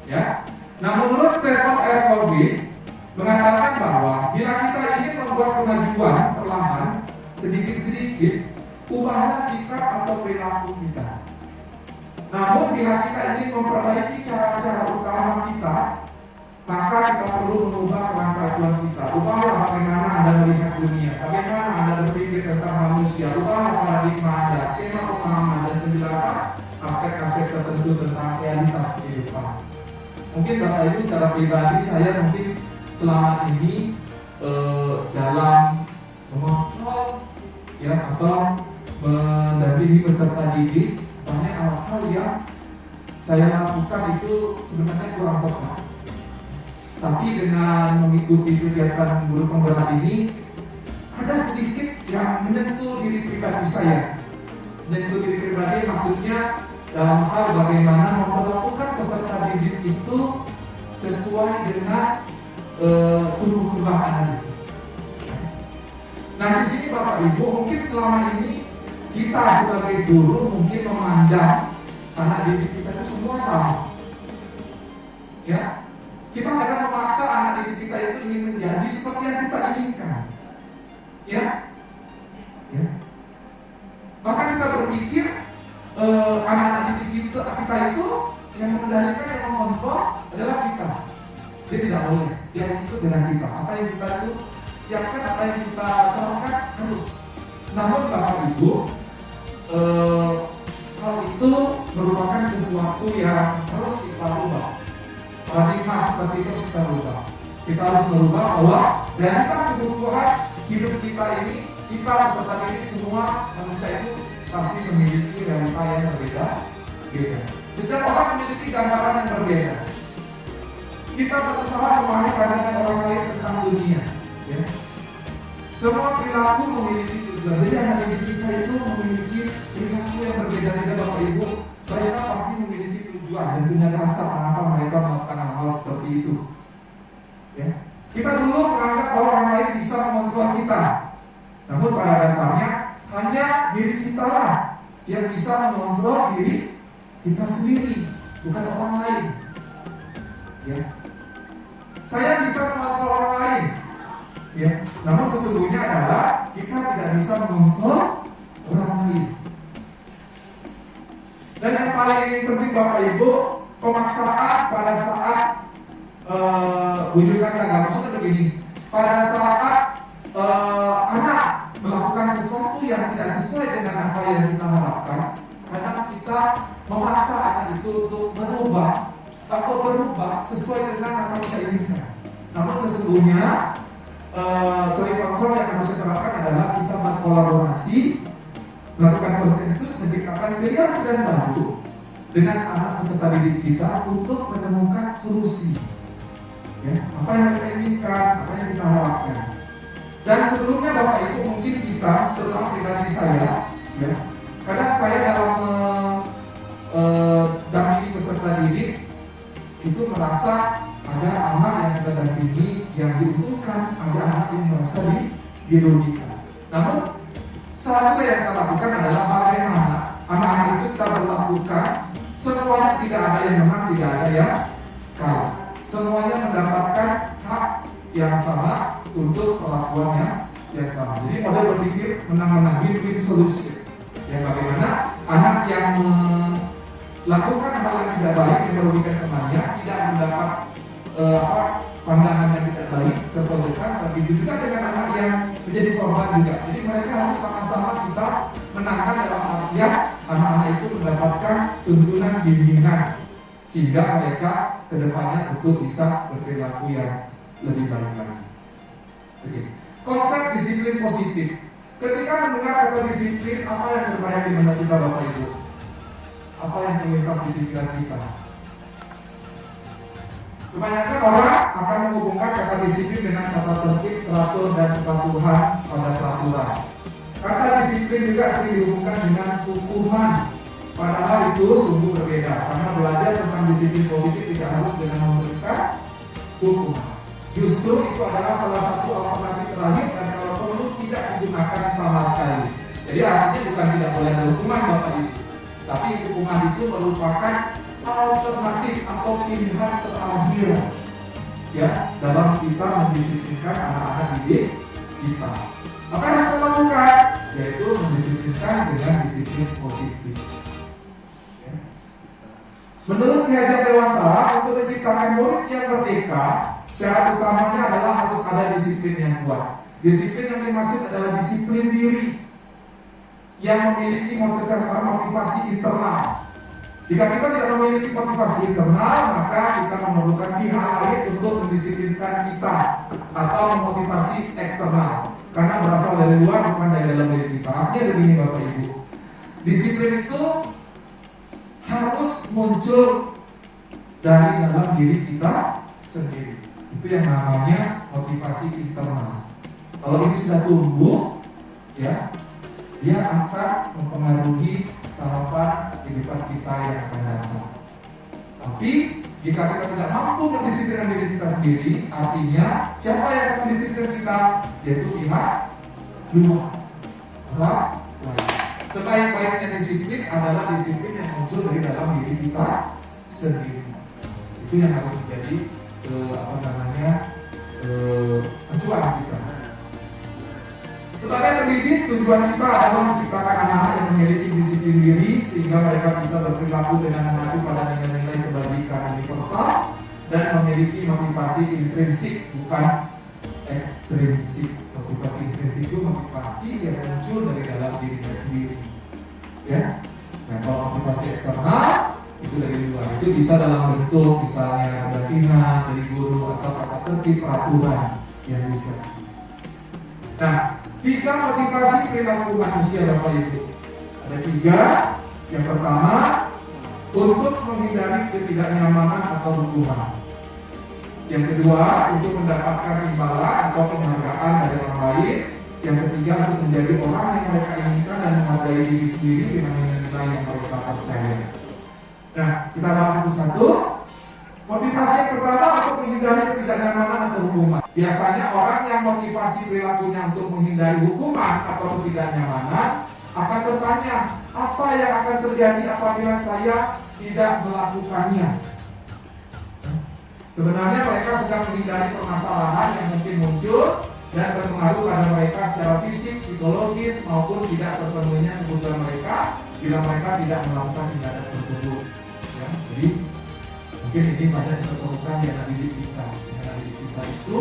D: Ya. Nah, menurut Stephen R. Covey mengatakan bahwa bila kita ingin membuat kemajuan perlahan sedikit-sedikit, ubahlah sikap atau perilaku kita. Namun bila kita ingin memperbaiki cara-cara utama kita, maka kita perlu mengubah kerangka acuan kita. Ubahlah bagaimana Anda melihat dunia, bagaimana Anda berpikir tentang manusia, ubahlah paradigma Anda, skema pemahaman dan penjelasan aspek-aspek tertentu tentang realitas kehidupan. Mungkin Bapak Ibu secara pribadi saya mungkin selama ini dalam mengontrol ya atau mendampingi peserta didik, banyak hal-hal yang saya lakukan itu sebenarnya kurang tepat. Tapi dengan mengikuti kegiatan guru penggerak ini, ada sedikit yang menyentuh diri pribadi saya. Menyentuh diri pribadi maksudnya dalam hal bagaimana memperlakukan peserta didik itu sesuai dengan tumbuh kembang anak. Nah di sini Bapak Ibu mungkin selama ini kita sebagai guru mungkin memandang anak didik kita itu semua sama. Ya, kita kadang memaksa anak didik kita itu ingin menjadi seperti yang kita inginkan. Ya, ya. Bahkan kita berpikir anak-anak didik kita itu yang mengendalikan, yang mengontrol adalah kita. Dia tidak boleh, dia ikut dengan kita. Apa yang kita itu siapkan, apa yang kita terapkan harus. Namun Bapak Ibu, hal itu merupakan sesuatu yang harus kita ubah. Paradigma seperti itu harus kita ubah. Kita harus merubah bahwa realitas kebutuhan hidup kita ini, kita peserta didik semua manusia itu pasti memiliki realita yang berbeda. Setiap orang memiliki gambaran yang berbeda. Kita berusaha memahami pandangan orang lain tentang dunia. Ya. Semua perilaku memiliki tujuan. Jadi anak didik kita itu memiliki perilaku yang berbeda-beda Bapak Ibu. Mereka pasti memiliki tujuan dan punya dasar mengapa mereka melakukan hal-hal seperti itu. Ya. Kita dulu menganggap bahwa orang lain bisa mengontrol kita. Namun pada dasarnya hanya diri kita lah yang bisa mengontrol diri kita sendiri, bukan orang lain. Ya. Saya bisa mengontrol orang lain. Ya, namun sesungguhnya adalah kita tidak bisa mengontrol orang lain. Dan yang paling penting Bapak Ibu, pemaksaan pada saat wujudkan tanggal. Maksudnya begini, pada saat anak melakukan sesuatu yang tidak sesuai dengan apa yang kita harapkan, kadang kita memaksa anak itu untuk merubah atau berubah sesuai dengan apa yang kita inginkan. Namun sesungguhnya teori kontrol yang harus diterapkan adalah kita berkolaborasi, melakukan konsensus, menciptakan pilihan baru dengan anak peserta didik kita untuk menemukan solusi. Ya, apa yang kita inginkan, apa yang kita harapkan. Dan sebelumnya Bapak Ibu mungkin kita, terutama pribadi saya, ya, kadang saya dalam dampingi peserta didik itu merasa ada anak yang kita dampingi yang diuntungkan, ada anak yang merasa dirugikan. Namun seharusnya yang kita lakukan adalah bagaimana anak-anak itu kita berlakukan semuanya, tidak ada yang menang, tidak ada yang kalah. Semuanya mendapatkan hak yang sama untuk perlakuan yang yang sama. Jadi model berpikir menang-menang, win-win solution. Yang bagaimana anak yang melakukan hal yang tidak baik yang merugikan temannya tidak mendapat pandangan yang tidak baik, terpojokkan. Begitu juga dengan anak yang menjadi korban juga. Jadi mereka harus sama-sama kita menangkan dalam artian anak-anak itu mendapatkan tuntunan bimbingan sehingga mereka kedepannya betul bisa berperilaku yang lebih baik lagi. Oke. Konsep disiplin positif. Ketika mendengar kata disiplin, apa yang terbayang di benak kita Bapak Ibu? Apa yang terlintas di pikiran kita? Kebanyakan orang akan menghubungkan kata disiplin dengan kata tertib, teratur, dan kepatuhan pada peraturan. Kata disiplin juga sering dihubungkan dengan hukuman. Padahal itu sungguh berbeda, karena belajar tentang disiplin positif tidak harus dengan memberikan hukuman. Justru itu adalah salah satu alternatif terakhir dan kalau perlu tidak digunakan sama sekali. Jadi artinya bukan tidak boleh ada hukuman Bapak Ibu, tapi hukuman itu merupakan alternatif atau pilihan terakhir ya dalam kita mendisiplinkan anak-anak didik kita. Apa yang harus kita lakukan? Yaitu mendisiplinkan dengan disiplin positif. Ya. Menurut Ki Hajar Dewantara, untuk menciptakan murid yang merdeka, syarat utamanya adalah harus ada disiplin yang kuat. Disiplin yang dimaksud adalah disiplin diri yang memiliki motivasi internal. Jika kita tidak memiliki motivasi internal, maka kita memerlukan pihak lain untuk mendisiplinkan kita atau memotivasi eksternal. Karena berasal dari luar, bukan dari dalam diri kita. Artinya begini Bapak Ibu, disiplin itu harus muncul dari dalam diri kita sendiri. Itu yang namanya motivasi internal. Kalau ini sudah tumbuh, ya, dia akan mempengaruhi tahapan kehidupan kita yang akan datang. Tapi jika kita tidak mampu mendisiplinkan diri kita sendiri, artinya siapa yang akan mendisiplinkan kita? Yaitu pihak luar. Sebaik-baiknya disiplin adalah disiplin yang muncul dari dalam diri kita sendiri. Itu yang harus menjadi acuan kita. Sebagai pendidik, tujuan kita adalah menciptakan anak-anak yang memiliki disiplin diri sehingga mereka bisa berperilaku dengan mengacu pada nilai-nilai kebajikan universal dan memiliki motivasi intrinsik, bukan ekstrinsik. Motivasi intrinsik itu motivasi yang muncul dari dalam dirinya sendiri. Ya, nah kalau motivasi eksternal itu dari luar, itu bisa dalam bentuk misalnya kebatingan dari guru atau kata tertib peraturan yang bisa. Nah, 3 motivasi perilaku manusia Bapak Ibu. Ada 3. Yang pertama, untuk menghindari ketidaknyamanan atau hukuman. Yang kedua, untuk mendapatkan imbalan atau penghargaan dari orang lain. Yang ketiga, untuk menjadi orang yang mereka inginkan dan menghargai diri sendiri dengan nilai-nilai yang mereka percaya. Nah, kita bahas satu-satu. Motivasi yang pertama untuk menghindari ketidaknyamanan atau hukuman. Biasanya orang yang motivasi perilakunya untuk menghindari hukuman atau ketidaknyamanan akan bertanya, apa yang akan terjadi apabila saya tidak melakukannya? Sebenarnya mereka sedang menghindari permasalahan yang mungkin muncul dan berpengaruh pada mereka secara fisik, psikologis maupun tidak terpenuhinya kebutuhan mereka bila mereka tidak melakukan tindakan tersebut. Ya, jadi mungkin ini banyak ditemukan di anak didik kita. Anak didik kita itu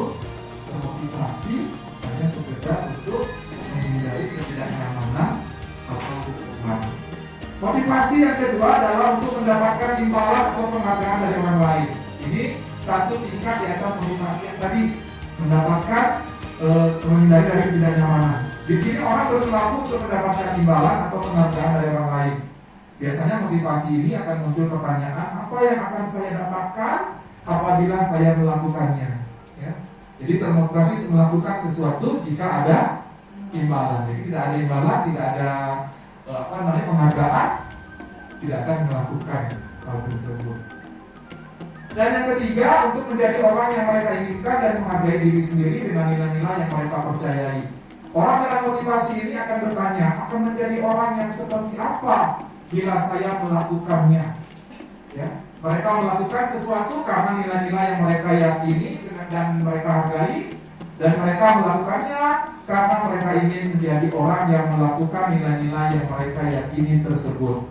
D: termotivasi hanya sekedar untuk menghindari ketidaknyamanan atau hukuman. Motivasi yang kedua adalah untuk mendapatkan imbalan atau penghargaan dari orang lain. Ini satu tingkat di atas motivasi yang tadi, mendapatkan menghindari dari ketidaknyamanan. Di sini orang berperilaku untuk mendapatkan imbalan atau penghargaan dari orang lain. Biasanya motivasi ini akan muncul pertanyaan, apa yang akan saya dapatkan apabila saya melakukannya? Ya. Jadi termotivasi untuk melakukan sesuatu jika ada imbalan. Jadi tidak ada imbalan, tidak ada penghargaan, tidak akan melakukan hal tersebut. Dan yang ketiga, untuk menjadi orang yang mereka inginkan dan menghargai diri sendiri dengan nilai-nilai yang mereka percayai. Orang dengan motivasi ini akan bertanya, akan menjadi orang yang seperti apa bila saya melakukannya? Ya, mereka melakukan sesuatu karena nilai-nilai yang mereka yakini dan mereka hargai, dan mereka melakukannya karena mereka ingin menjadi orang yang melakukan nilai-nilai yang mereka yakini tersebut.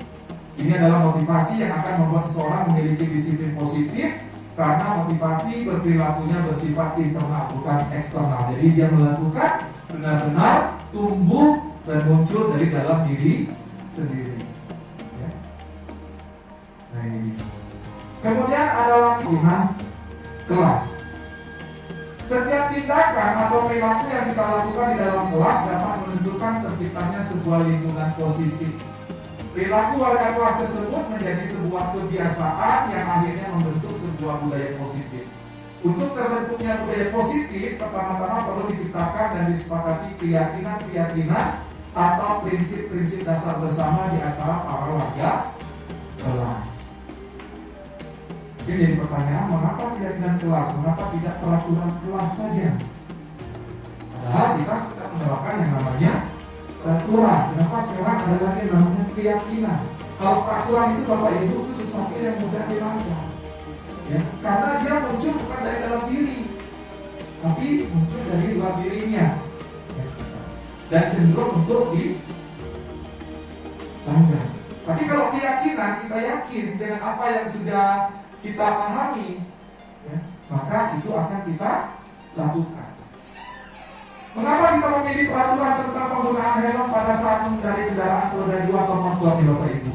D: Ini adalah motivasi yang akan membuat seseorang memiliki disiplin positif, karena motivasi berperilakunya bersifat internal bukan eksternal. Jadi dia melakukan benar-benar tumbuh dan muncul dari dalam diri sendiri. Ya. Nah ini. Kemudian ada lagi kelas. Setiap tindakan atau perilaku yang kita lakukan di dalam kelas dapat menentukan terciptanya sebuah lingkungan positif. Perilaku warga kelas tersebut menjadi sebuah kebiasaan yang akhirnya membentuk sebuah budaya positif. Untuk terbentuknya budaya positif, pertama-tama perlu diciptakan dan disepakati keyakinan-keyakinan atau prinsip-prinsip dasar bersama di antara para warga kelas. Ini jadi pertanyaan, mengapa keyakinan kelas? Mengapa tidak peraturan kelas saja? Padahal kita sudah menerapkan yang namanya peraturan. Kenapa sekarang ada lagi yang namanya keyakinan? Kalau peraturan itu Bapak Ibu itu sesuatu yang mudah dilanggar. Ya, karena dia muncul bukan dari dalam diri, tapi muncul dari luar dirinya. Ya, dan cenderung untuk dilanggar. Tapi kalau keyakinan, kita yakin dengan apa yang sudah kita pahami, ya, maka itu akan kita lakukan. Mengapa kita memilih peraturan tentang penggunaan helm pada saat mengendarai kendaraan roda 2 atau motor nih Bapak Ibu?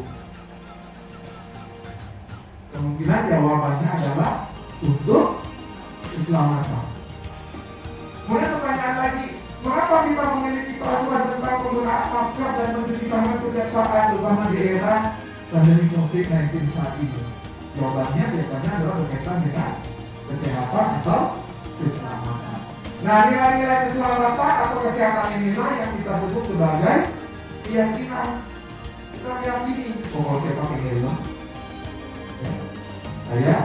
D: Kemungkinan jawabannya adalah untuk keselamatan. Kemudian pertanyaan lagi, mengapa kita memiliki peraturan tentang penggunaan masker dan mencuci tangan setiap saat, terutama di era pandemi COVID-19 saat ini? Jawabannya biasanya adalah berkaitan dengan kesehatan atau keselamatan. Nah, nilai-nilai keselamatan atau kesehatan inilah yang kita sebut sebagai keyakinan. Kita meyakini, kalau saya pakai helm, ya, saya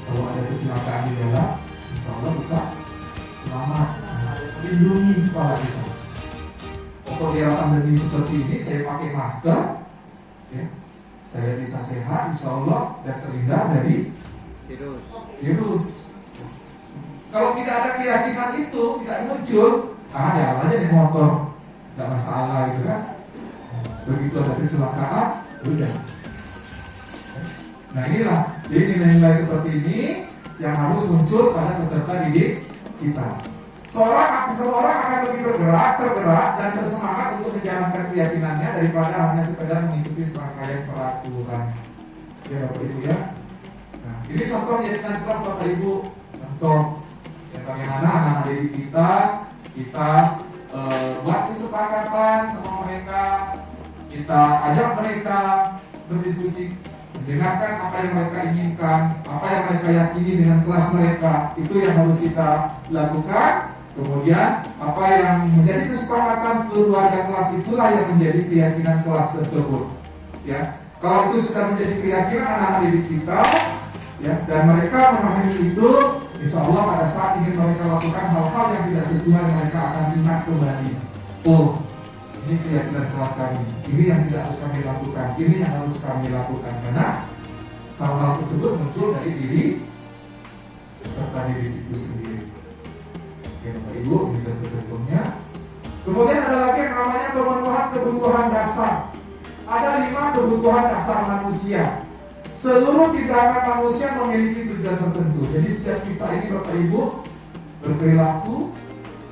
D: kalau ada kecelakaan di jalan, insya Allah bisa selamat, lindungi kepala kita. Kalau di era pandemi seperti ini, saya pakai masker, ya, saya bisa sehat, insya Allah, dan terhindar dari virus. Kalau tidak ada keyakinan itu, tidak muncul, jalan aja di motor, tidak masalah gitu kan. Begitu ada kecelakaan, udah. Nah inilah, jadi nilai-nilai seperti ini yang harus muncul pada peserta didik kita. Seorang akan lebih tergerak dan bersemangat untuk menjalankan keyakinannya daripada hanya sekedar mengikuti serangkaian peraturan. Ya Bapak Ibu ya. Nah ini contoh keyakinan kelas Bapak Ibu. Contoh ya, bagaimana anak-anak didik kita buat kesepakatan sama mereka, kita ajak mereka berdiskusi, mendengarkan apa yang mereka inginkan, apa yang mereka yakini dengan kelas mereka, itu yang harus kita lakukan. Kemudian apa yang menjadi kesepakatan seluruh warga kelas itulah yang menjadi keyakinan kelas tersebut. Ya, kalau itu sudah menjadi keyakinan anak-anak didik kita, ya, dan mereka memahami itu, insya Allah pada saat ingin mereka lakukan hal-hal yang tidak sesuai, mereka akan ingat kembali. Oh, ini keyakinan kelas kami. Ini yang tidak harus kami lakukan. Ini yang harus kami lakukan. Karena hal-hal tersebut muncul dari diri peserta didik itu sendiri. Oke Bapak Ibu, ini contoh-contohnya. Kemudian ada lagi yang namanya pemenuhan kebutuhan dasar. Ada 5 kebutuhan dasar manusia. Seluruh tindakan manusia memiliki tujuan tertentu. Jadi setiap kita ini Bapak Ibu berperilaku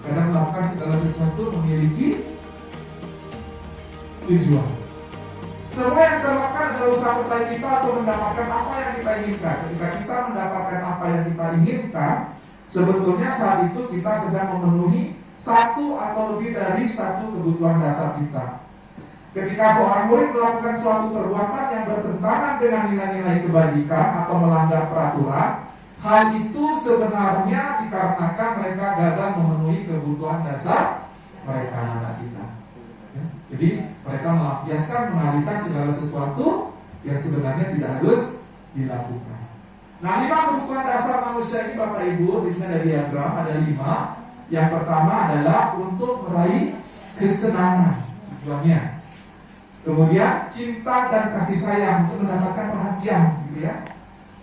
D: kadang melakukan segala sesuatu memiliki tujuan. Semua yang terlakukan adalah usaha serta kita untuk mendapatkan apa yang kita inginkan. Ketika kita mendapatkan apa yang kita inginkan, sebetulnya saat itu kita sedang memenuhi satu atau lebih dari satu kebutuhan dasar kita. Ketika seorang murid melakukan suatu perbuatan yang bertentangan dengan nilai-nilai kebajikan atau melanggar peraturan, hal itu sebenarnya dikarenakan mereka gagal memenuhi kebutuhan dasar mereka, anak kita. Ya, jadi mereka melampiaskan, mengalihkan segala sesuatu yang sebenarnya tidak harus dilakukan. Nah, 5 kebutuhan dasar manusia ini Bapak Ibu, di sini ada diagram, ada 5. Yang pertama adalah untuk meraih kesenangan, tujuannya. Kemudian cinta dan kasih sayang, untuk mendapatkan perhatian, gitu ya.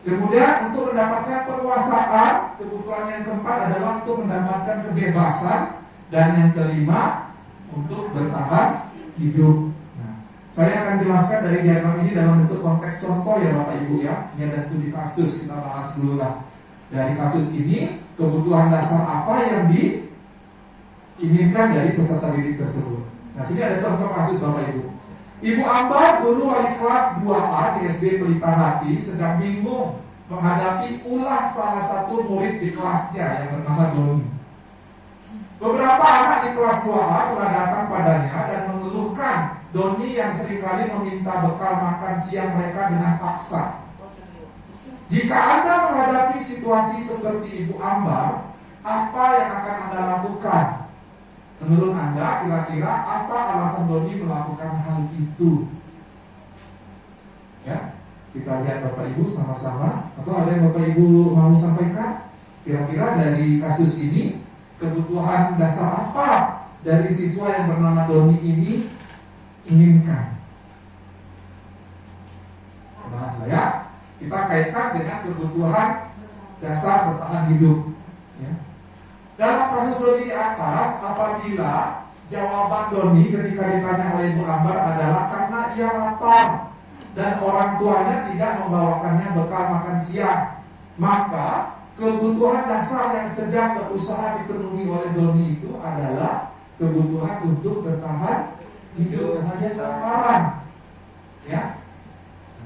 D: Kemudian untuk mendapatkan penguasaan, kebutuhan yang keempat adalah untuk mendapatkan kebebasan. Dan yang kelima, untuk bertahan hidup. Nah, saya akan jelaskan dari diagram ini dalam bentuk konteks contoh ya Bapak Ibu ya. Ini ada studi kasus, kita bahas dulu lah. Dari kasus ini, kebutuhan dasar apa yang diinginkan dari peserta didik tersebut. Nah, sini ada contoh kasus Bapak Ibu. Ibu Ambar, guru wali kelas 2A di SD Pelita Hati, sedang bingung menghadapi ulah salah satu murid di kelasnya yang bernama Doni. Beberapa anak di kelas 2A telah datang padanya dan mengeluhkan Doni yang seringkali meminta bekal makan siang mereka dengan paksa. Jika Anda menghadapi situasi seperti Ibu Ambar, apa yang akan Anda lakukan? Menurut Anda, kira-kira apa alasan Doni melakukan hal itu? Ya, kita lihat Bapak Ibu sama-sama. Atau ada yang Bapak Ibu mau sampaikan? Kira-kira dari kasus ini, kebutuhan dasar apa dari siswa yang bernama Doni ini inginkan? Nah, saya kita kaitkan dengan kebutuhan dasar bertahan hidup. Ya. Dalam kasus Doni di atas, apabila jawaban Doni ketika ditanya oleh Ibu Ambar adalah karena ia lapar dan orang tuanya tidak membawakannya bekal makan siang, maka kebutuhan dasar yang sedang berusaha dipenuhi oleh Doni itu adalah kebutuhan untuk bertahan hidup karena dia kelaparan. Ya.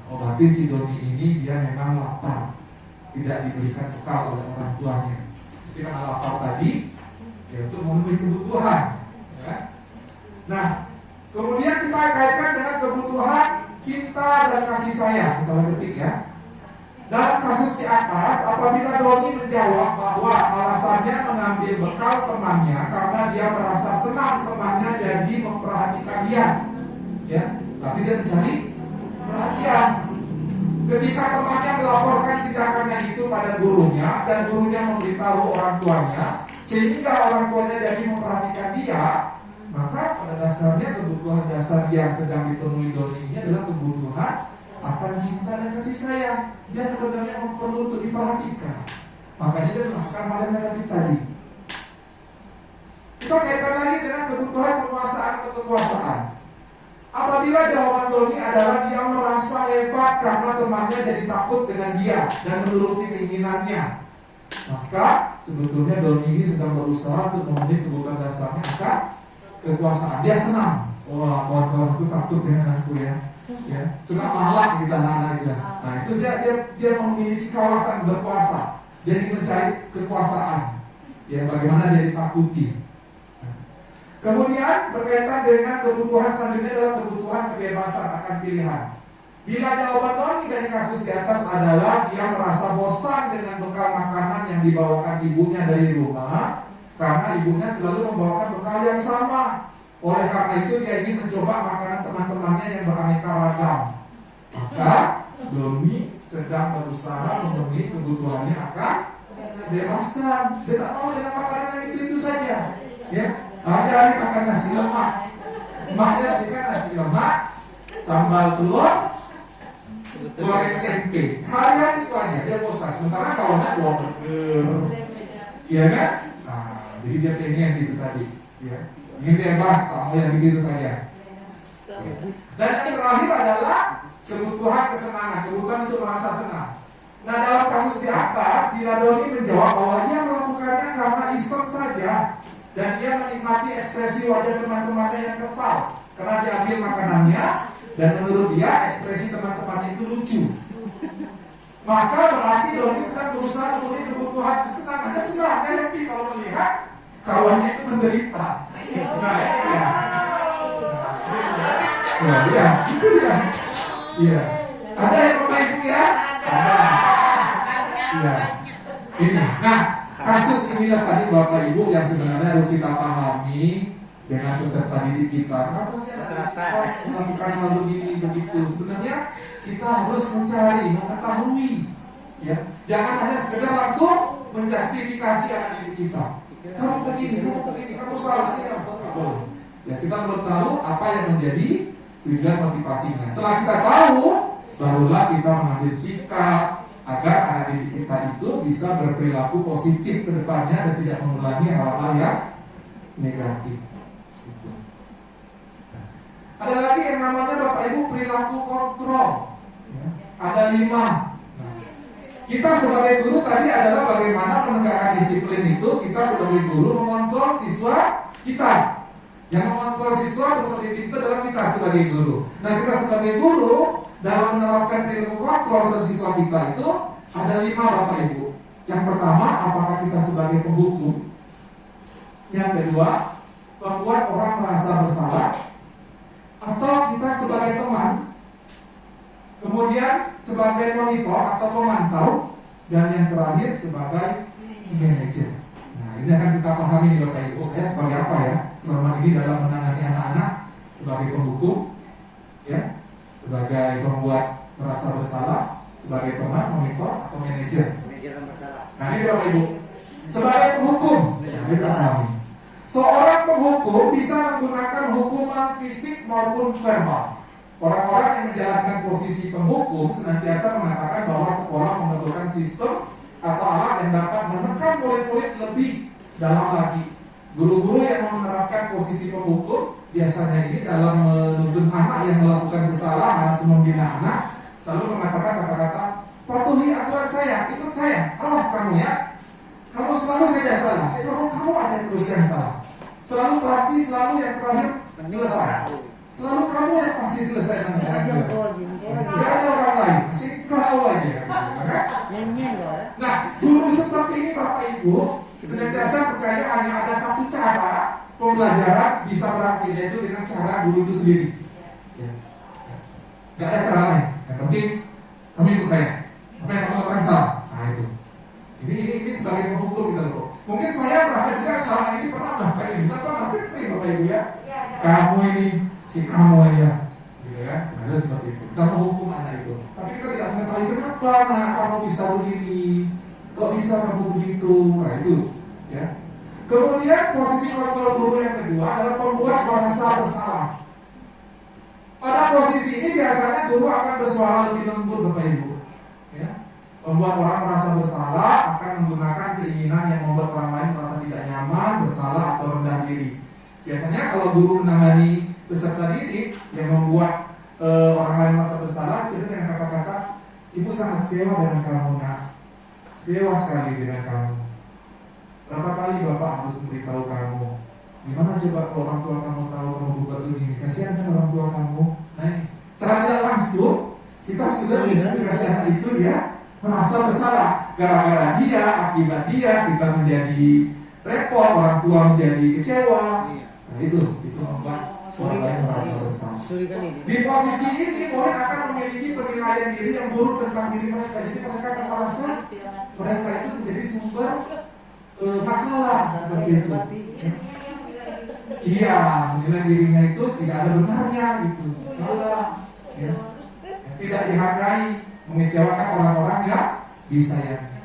D: Berarti si Doni ini dia memang lapar, tidak diberikan bekal oleh orang tuanya. Jadi karena lapar tadi, ya untuk memenuhi kebutuhan. Ya. Nah, kemudian kita kaitkan dengan kebutuhan cinta dan kasih sayang, misalnya ketik ya. Dalam kasus di atas, apabila Doni menjawab bahwa alasannya mengambil bekal temannya karena dia merasa senang temannya jadi memperhatikan dia, ya, tapi dia mencari perhatian. Ketika temannya melaporkan tindakannya itu pada gurunya dan gurunya memberitahu orang tuanya, sehingga orang tuanya jadi memperhatikan dia, maka pada dasarnya kebutuhan dasar yang sedang dipenuhi Doni ini adalah kebutuhan akan cinta dan kasih sayang. Dia sebenarnya perlu untuk diperhatikan. Makanya dia melakukan hal yang negatif tadi. Kita kaitkan lagi dengan kebutuhan penguasaan atau kekuasaan. Apabila jawaban Doni adalah dia merasa hebat karena temannya jadi takut dengan dia dan menuruti keinginannya, maka sebetulnya Doni ini sedang berusaha untuk memenuhi kebutuhan dasarnya akan kekuasaan. Dia senang, wah kawan-kawanku takut dengan aku ya. Ya, suka malak kita anak aja. Nah itu dia memiliki kawasan berkuasa. Dia ingin mencari kekuasaan. Ya, bagaimana dia ditakuti. Kemudian berkaitan dengan kebutuhan selanjutnya adalah kebutuhan kebebasan akan pilihan. Bila jawaban Doni dari kasus di atas adalah dia merasa bosan dengan bekal makanan yang dibawakan ibunya dari rumah karena ibunya selalu membawakan bekal yang sama. Oleh karena itu dia ingin mencoba makanan teman-temannya yang beraneka ragam. Maka Doni sedang berusaha memenuhi kebutuhannya akan kebebasan. Dia tak mau dengan makanan yang itu saja. Ya. Hari-hari makan nasi lemak, emaknya berikan nasi lemak, sambal telur, goreng tempe. Hari-hari itu aja, dia bosan. Sementara kawannya bawa burger, iya kan? Nah, jadi dia pengen gitu tadi, ya. Ingin bebas, kamu yang begitu saja. Ya. Dan yang terakhir adalah kebutuhan kesenangan, kebutuhan untuk merasa senang. Nah, dalam kasus di atas, bila Doni menjawab bahwa dia melakukannya karena iseng saja. Dan dia menikmati ekspresi wajah teman-temannya yang kesal karena diambil makanannya, dan menurut dia ekspresi teman-temannya itu lucu. Maka berarti Doni sedang berusaha memenuhi kebutuhan kesenangan. Dia senang, dia happy kalau melihat kawannya itu menderita. Nah, ya. Nah, ya, itu ya. Iya. Ada yang Bapak Ibu ya? Ada. Iya. Ini. Nah, kasus inilah tadi Bapak Ibu yang sebenarnya harus kita pahami dengan peserta didik kita. Kenapa sih kita melakukan hal begini begitu? Sebenarnya kita harus mencari, mengetahui, ya. Jangan hanya sekedar langsung menjustifikasi anak didik kita. Kamu begini, kamu salah, ini apa? Boleh. Ya, kita perlu tahu apa yang menjadi tujuan motivasinya. Setelah kita tahu, barulah kita mengambil sikap agar anak didik kita itu bisa berperilaku positif ke depannya dan tidak mengulangi hal-hal yang negatif. Gitu. Ada lagi yang namanya Bapak Ibu perilaku kontrol. Ya. Ada 5. Kita sebagai guru tadi adalah bagaimana menegakkan disiplin itu. Kita sebagai guru mengontrol siswa kita. Yang mengontrol siswa atau pendidik itu adalah kita sebagai guru. Nah, kita sebagai guru dalam menerapkan perilaku kontrol terhadap siswa kita itu ada 5 Bapak Ibu. Yang pertama, apakah kita sebagai penghukum? Yang kedua, membuat orang merasa bersalah, atau kita sebagai teman, kemudian sebagai monitor atau pemantau, dan yang terakhir sebagai manajer. Nah, ini akan kita pahami nih Bapak Ibu. Saya sebagai apa ya selama ini dalam menangani anak-anak? Sebagai penghukum, ya, sebagai pembuat merasa bersalah, sebagai teman, monitor, atau manajer. Nah, ini Bapak Ibu. Sebagai penghukum, ya, kita pahami. Seorang penghukum bisa menggunakan hukuman fisik maupun verbal. Orang-orang yang menjalankan posisi penghukum senantiasa mengatakan bahwa sekolah memerlukan sistem atau alat yang dapat menekan murid-murid lebih dalam lagi. Guru-guru yang menerapkan posisi penghukum biasanya ini dalam menuntun anak yang melakukan kesalahan atau membina anak selalu mengatakan kata-kata, patuhi aturan saya, ikut saya, awas kamu ya. Kamu selalu saja salah, kamu ada terus yang salah. Selalu pasti, selalu yang terakhir selesai. Selalu kamu yang pasti selesai dengan tidak ada orang lain, masih kau aja. Nah, guru seperti ini Bapak Ibu senantiasa percaya hanya ada satu cara pembelajaran bisa berhasil, yaitu dengan cara guru itu sendiri. Tidak ada cara lain. Yang penting kamu ikut saya. Apa yang kamu lakukan salah. Nah itu. Ini sebagai penghukum kita loh. Mungkin saya merasa juga selama ini pernah melakukan ini. Tapi nanti sering Bapak Ibu ya. Kamu ini, si kamu aja. Gitu ya. Ada seperti itu. Kita menghukum anak itu. Tapi kita tidak mengetahui kenapa nah kamu bisa begini. Kok bisa kamu begitu. Nah itu. Ya. Kemudian posisi kontrol guru yang kedua adalah pembuat merasa bersalah. Pada posisi ini biasanya guru akan bersuara lebih lembut Bapak Ibu. Ya. Membuat orang merasa bersalah akan menggunakan keinginan yang membuat orang lain merasa tidak nyaman, bersalah atau rendah diri. Biasanya kalau guru menangani peserta didik yang membuat orang lain merasa bersalah, biasanya dengan kata-kata, ibu sangat kecewa dengan kamu nak, kecewa sekali dengan kamu. Berapa kali bapak harus memberitahu kamu? Gimana coba kalau orang tua kamu tahu kamu berbuat begini? Kasihan kan orang tua kamu. Nah ini, secara tidak langsung kita sudah menginspirasi anak itu ya merasa bersalah. Gara-gara dia, akibat dia kita menjadi repot, orang tua menjadi kecewa. Nah itu membuat orang lain merasa bersalah. Di posisi ini murid akan memiliki penilaian diri yang buruk tentang diri mereka. Jadi mereka akan merasa mereka itu menjadi sumber masalah seperti itu. Iya, menilai dirinya itu tidak ada benarnya gitu, salah, ya. Tidak dihargai, mengecewakan orang-orang yang disayangi.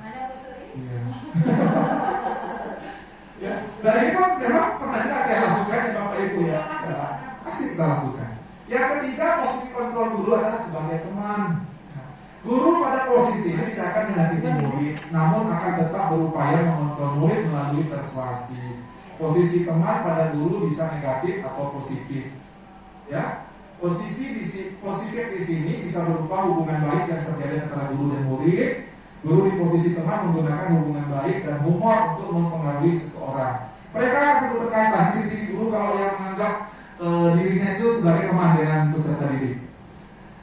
D: Ya. Ya. Dan ini kan memang pernah tidak saya lakukan ya Bapak Ibu ya, pasti kita lakukan. Yang ketiga, posisi kontrol guru adalah sebagai teman. Guru pada posisi ini bisa akan menyakiti murid, namun akan tetap berupaya mengontrol murid melalui persuasi. Posisi teman pada guru bisa negatif atau positif. Ya, posisi positif di sini bisa berupa hubungan baik yang terjadi antara guru dan murid. Guru di posisi teman menggunakan hubungan baik dan humor untuk mempengaruhi seseorang. Mereka akan terus berkata, ciri-ciri guru kalau yang menganggap dirinya itu sebagai teman dengan peserta didik.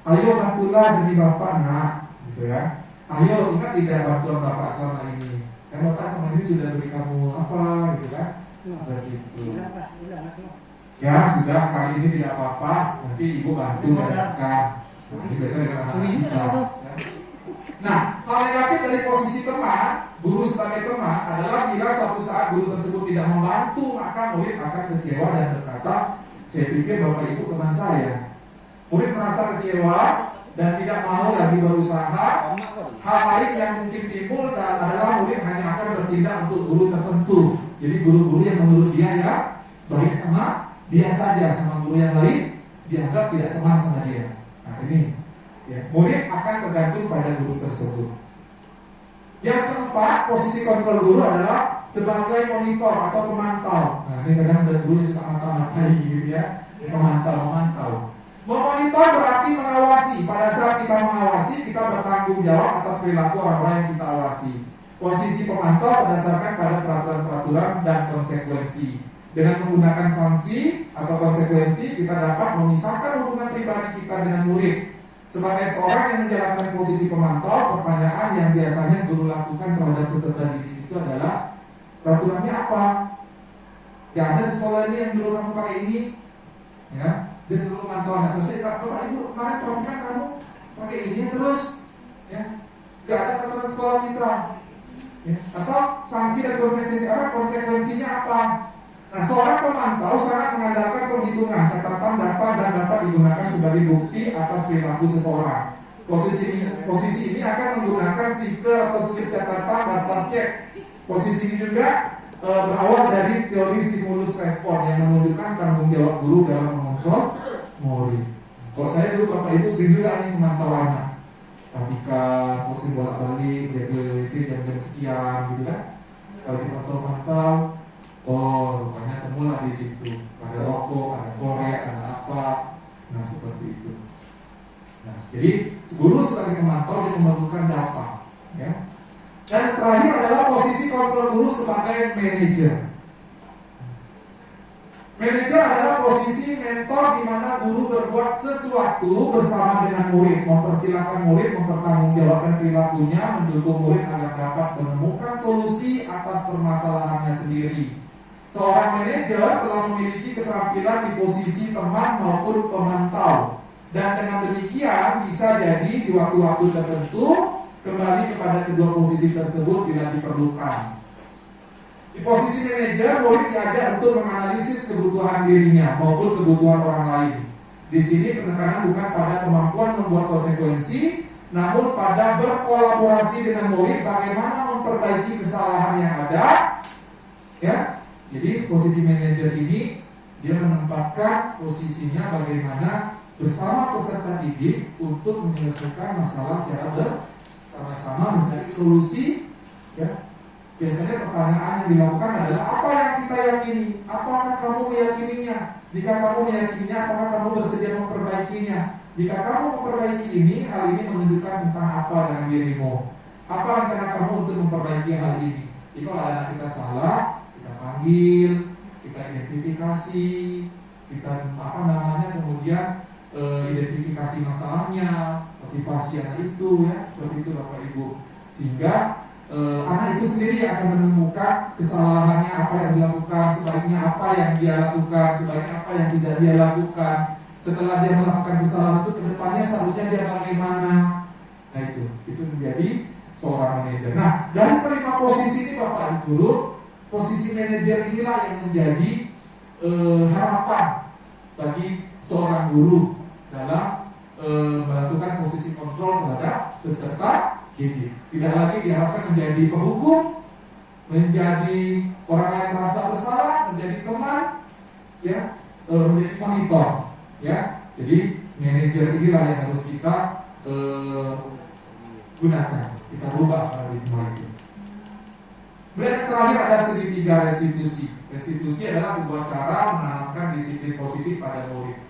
D: Ayo bantulah demi bapak nak, gitu ya. Ayo ingat tidak bantuan bapak selama ini. Kan bapak selama ini sudah beri kamu apa, gitu kan? Begitu. Ya sudah kali ini tidak apa-apa, nanti ibu bantu bereskan. Nah ini biasanya dengan anak kita. Nah, hal negatif dari posisi teman, guru sebagai teman adalah bila suatu saat guru tersebut tidak membantu, maka murid akan kecewa dan berkata, saya pikir bapak ibu teman saya. Murid merasa kecewa dan tidak mau lagi berusaha. Hal lain yang mungkin timbul adalah murid hanya akan bertindak untuk guru tertentu. Jadi guru-guru yang menurut dia ya baik sama dia saja, sama guru yang lain dianggap tidak teman sama dia. Nah ini ya, murid akan tergantung pada guru tersebut. Yang keempat, posisi kontrol guru adalah sebagai monitor atau pemantau. Nah, ini kadang ada guru yang suka mata-matai gitu ya. Memantau. Memonitor berarti mengawasi. Pada saat kita mengawasi, kita bertanggung jawab atas perilaku orang-orang yang kita awasi. Posisi pemantau berdasarkan pada peraturan-peraturan dan konsekuensi. Dengan menggunakan sanksi atau konsekuensi, kita dapat memisahkan hubungan pribadi kita dengan murid. Sebagai seorang yang menjalankan posisi pemantau, pertanyaan yang biasanya guru lakukan terhadap peserta didik itu adalah, peraturannya apa? Ya ada di sekolah ini yang dulu kamu pakai ini, ya, dia selalu memantau anak. Terus saya Bapak Ibu kemarin perhatikan kamu pakai ini terus, ya, gak ada peraturan sekolah kita, ya. Atau sanksi dan konsekuensinya apa? Nah, seorang pemantau sangat mengandalkan penghitungan, catatan data dan dapat digunakan sebagai bukti atas perilaku seseorang. Posisi ini akan menggunakan stiker atau slip catatan daftar cek. Posisi ini juga berawal dari teori stimulus respon yang menunjukkan tanggung jawab guru dalam mengontrol murid. Kalau saya dulu Bapak Ibu sering juga nih memantau anak, perhatikan posisi bolak-balik, jaga jam-jam sekian gitu kan. Kalau dipantau-pantau, oh, rupanya temulah di situ. Ada rokok, ada korek, ada apa. Nah, seperti itu. Nah, jadi guru sebagai pemantau dia memerlukan data, ya. Dan yang terakhir adalah posisi kontrol guru sebagai manajer. Manajer adalah posisi mentor di mana guru berbuat sesuatu bersama dengan murid, mempersilahkan murid mempertanggungjawabkan perilakunya, mendukung murid agar dapat menemukan solusi atas permasalahannya sendiri. Seorang manajer telah memiliki keterampilan di posisi teman maupun pemantau, dan dengan demikian bisa jadi di waktu-waktu tertentu kembali kepada kedua posisi tersebut bila diperlukan. Di posisi manajer, murid diajak untuk menganalisis kebutuhan dirinya maupun kebutuhan orang lain. Di sini penekanan bukan pada kemampuan membuat konsekuensi, namun pada berkolaborasi dengan murid bagaimana memperbaiki kesalahan yang ada, ya. Jadi posisi manajer ini dia menempatkan posisinya bagaimana bersama peserta didik untuk menyelesaikan masalah secara bersama-sama mencari solusi, ya. Biasanya pertanyaan yang dilakukan adalah apa yang kita yakini? Apakah kamu meyakininya? Jika kamu meyakininya, apakah kamu bersedia memperbaikinya? Jika kamu memperbaiki ini, hal ini menunjukkan tentang apa dalam dirimu? Apa rencana kamu untuk memperbaiki hal ini? Jika ada anak kita salah, kita panggil, kita identifikasi, kita kemudian identifikasi masalahnya, motivasi anak itu, ya, seperti itu Bapak Ibu, sehingga anak itu sendiri akan menemukan kesalahannya, apa yang dilakukan, sebaiknya apa yang dia lakukan, sebaiknya apa yang tidak dia lakukan. Setelah dia melakukan kesalahan itu, kedepannya seharusnya dia bagaimana. Nah itu menjadi seorang manajer. Nah, dari kelima posisi ini Bapak Ibu Guru, posisi manajer inilah yang menjadi harapan bagi seorang guru dalam melakukan posisi kontrol terhadap peserta didik. Tidak lagi diharapkan menjadi penghukum, menjadi orang yang merasa bersalah, menjadi teman, ya, menjadi monitor, ya. Jadi manajer inilah yang harus kita gunakan, kita rubah paradigma itu. Kemudian yang terakhir ada segitiga restitusi. Restitusi adalah sebuah cara menanamkan disiplin positif pada murid.